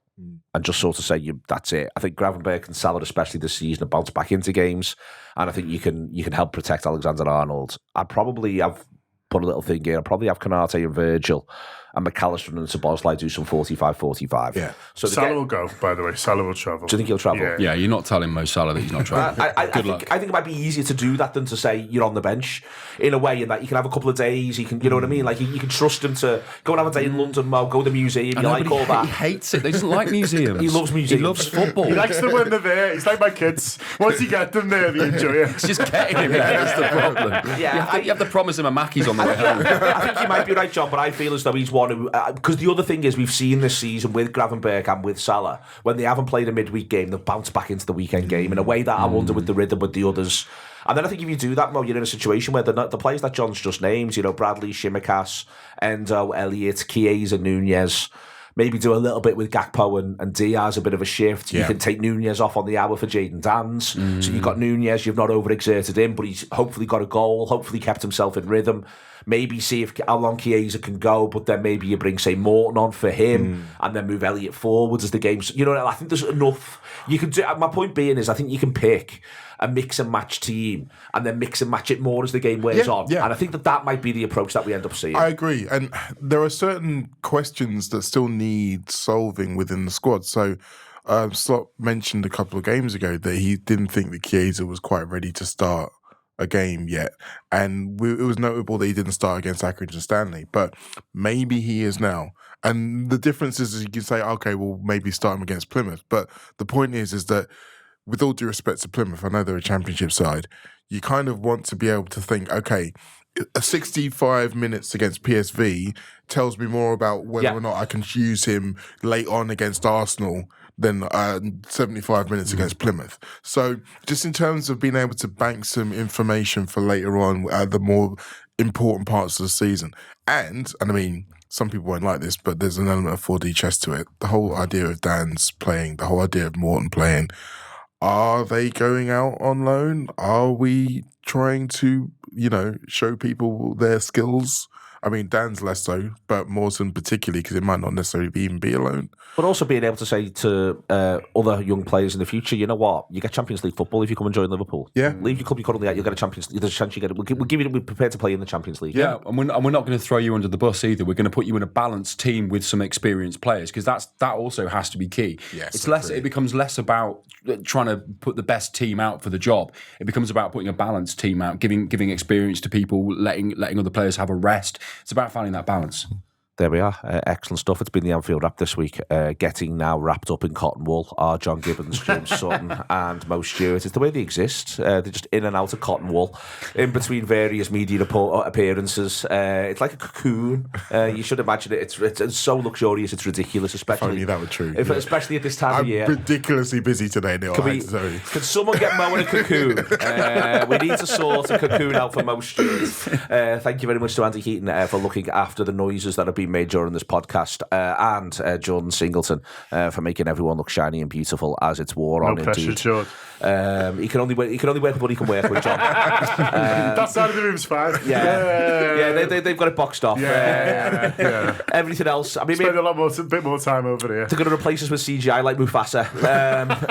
and just sort of say that's it. I think Gravenberch and Salah, especially this season, have bounced back into games, and I think you can help protect Alexander-Arnold. I'd probably have put a little thing in. I'd probably have Konate and Virgil and McAllister and Szoboszlai do some 45-45. Yeah. So Salah will go, by the way. Salah will travel. Do you think he'll travel? Yeah, you're not telling Mo Salah that he's not travelling. I think it might be easier to do that than to say you're on the bench in a way, in that you can have a couple of days. You can, you know what I mean? Like you can trust him to go and have a day in London, Mo, go to the museum. You like all that. He hates it. He doesn't like museums. He loves museums. He loves football. He likes them when they're there. He's like my kids. Once you get them there, they enjoy it. It's just getting him there. That's the problem. Yeah, you have to promise him a Mackey's on the way home. I think you might be right, John, but I feel as though he's one who... Because the other thing is, we've seen this season with Gravenberch and with Salah, when they haven't played a midweek game, they've bounced back into the weekend game in a way that I wonder with the rhythm with the others. And then I think if you do that, Mo, you're in a situation where the players that John's just named, Bradley, Chimikas, Endo, Elliott, Chiesa, Núñez... Maybe do a little bit with Gakpo and Diaz, a bit of a shift. You can take Núñez off on the hour for Jadon Dans. So you've got Núñez, you've not overexerted him, but he's hopefully got a goal, hopefully kept himself in rhythm. Maybe see how long Chiesa can go, but then maybe you bring, say, Morton on for him and then move Elliott forwards as the game's... I think there's enough... You can do. My point being is I think you can pick a mix and match team and then mix and match it more as the game wears on. Yeah. And I think that might be the approach that we end up seeing. I agree. And there are certain questions that still need solving within the squad. So Slot mentioned a couple of games ago that he didn't think that Chiesa was quite ready to start a game yet. And it was notable that he didn't start against Accrington Stanley, but maybe he is now. And the difference is you can say, okay, well, maybe start him against Plymouth. But the point is that with all due respect to Plymouth, I know they're a championship side, you kind of want to be able to think, okay, a 65 minutes against PSV tells me more about whether or not I can use him late on against Arsenal than 75 minutes against Plymouth. So just in terms of being able to bank some information for later on, the more important parts of the season. And I mean, some people won't like this, but there's an element of 4D chess to it. The whole idea of Dan's playing, the whole idea of Morton playing, are they going out on loan? Are we trying to, show people their skills I mean, Dan's less so, but Mawson particularly because it might not necessarily even be alone. But also being able to say to other young players in the future, you know what, you get Champions League football if you come and join Liverpool. Yeah. Leave your club you're currently at, you'll get a Champions League. There's a chance you get it. We're prepared to play in the Champions League. Yeah, and we're not going to throw you under the bus either. We're going to put you in a balanced team with some experienced players because that also has to be key. Yes, It becomes less about trying to put the best team out for the job. It becomes about putting a balanced team out, giving experience to people, letting other players have a rest. It's about finding that balance. There we are. Excellent stuff. It's been the Anfield Wrap this week. Getting now wrapped up in cotton wool are John Gibbons, James Sutton and Mo Stewart. It's the way they exist. They're just in and out of cotton wool in between various media appearances. It's like a cocoon. You should imagine it. It's so luxurious. It's ridiculous, especially. If only that were true. Especially at this time of year. I'm ridiculously busy today, Neil. Can someone get Mo in a cocoon? We need to sort a cocoon out for Mo Stewart. Thank you very much to Andy Heaton for looking after the noises that have been made during this podcast, and Jordan Singleton for making everyone look shiny and beautiful as it's war on. No pressure, Jordan. He can only work with what he can work with, John. That side of the room's fine. They've got it boxed off. Everything else, I mean, spend a bit more time over here. They're going to replace us with CGI like Mufasa.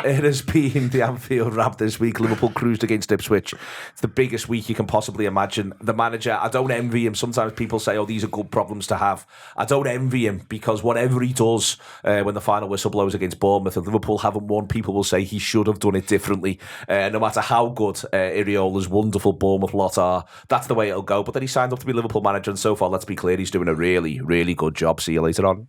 It has been the Anfield Wrap this week. Liverpool cruised against Ipswich. It's the biggest week you can possibly imagine. The manager, I don't envy him. Sometimes people say, "Oh, these are good problems to have." I don't envy him because whatever he does when the final whistle blows against Bournemouth, if Liverpool haven't won, people will say he should have done it differently. No matter how good Iriola's wonderful Bournemouth lot are, that's the way it'll go. But then he signed up to be Liverpool manager, and so far, let's be clear, he's doing a really, really good job. See you later on.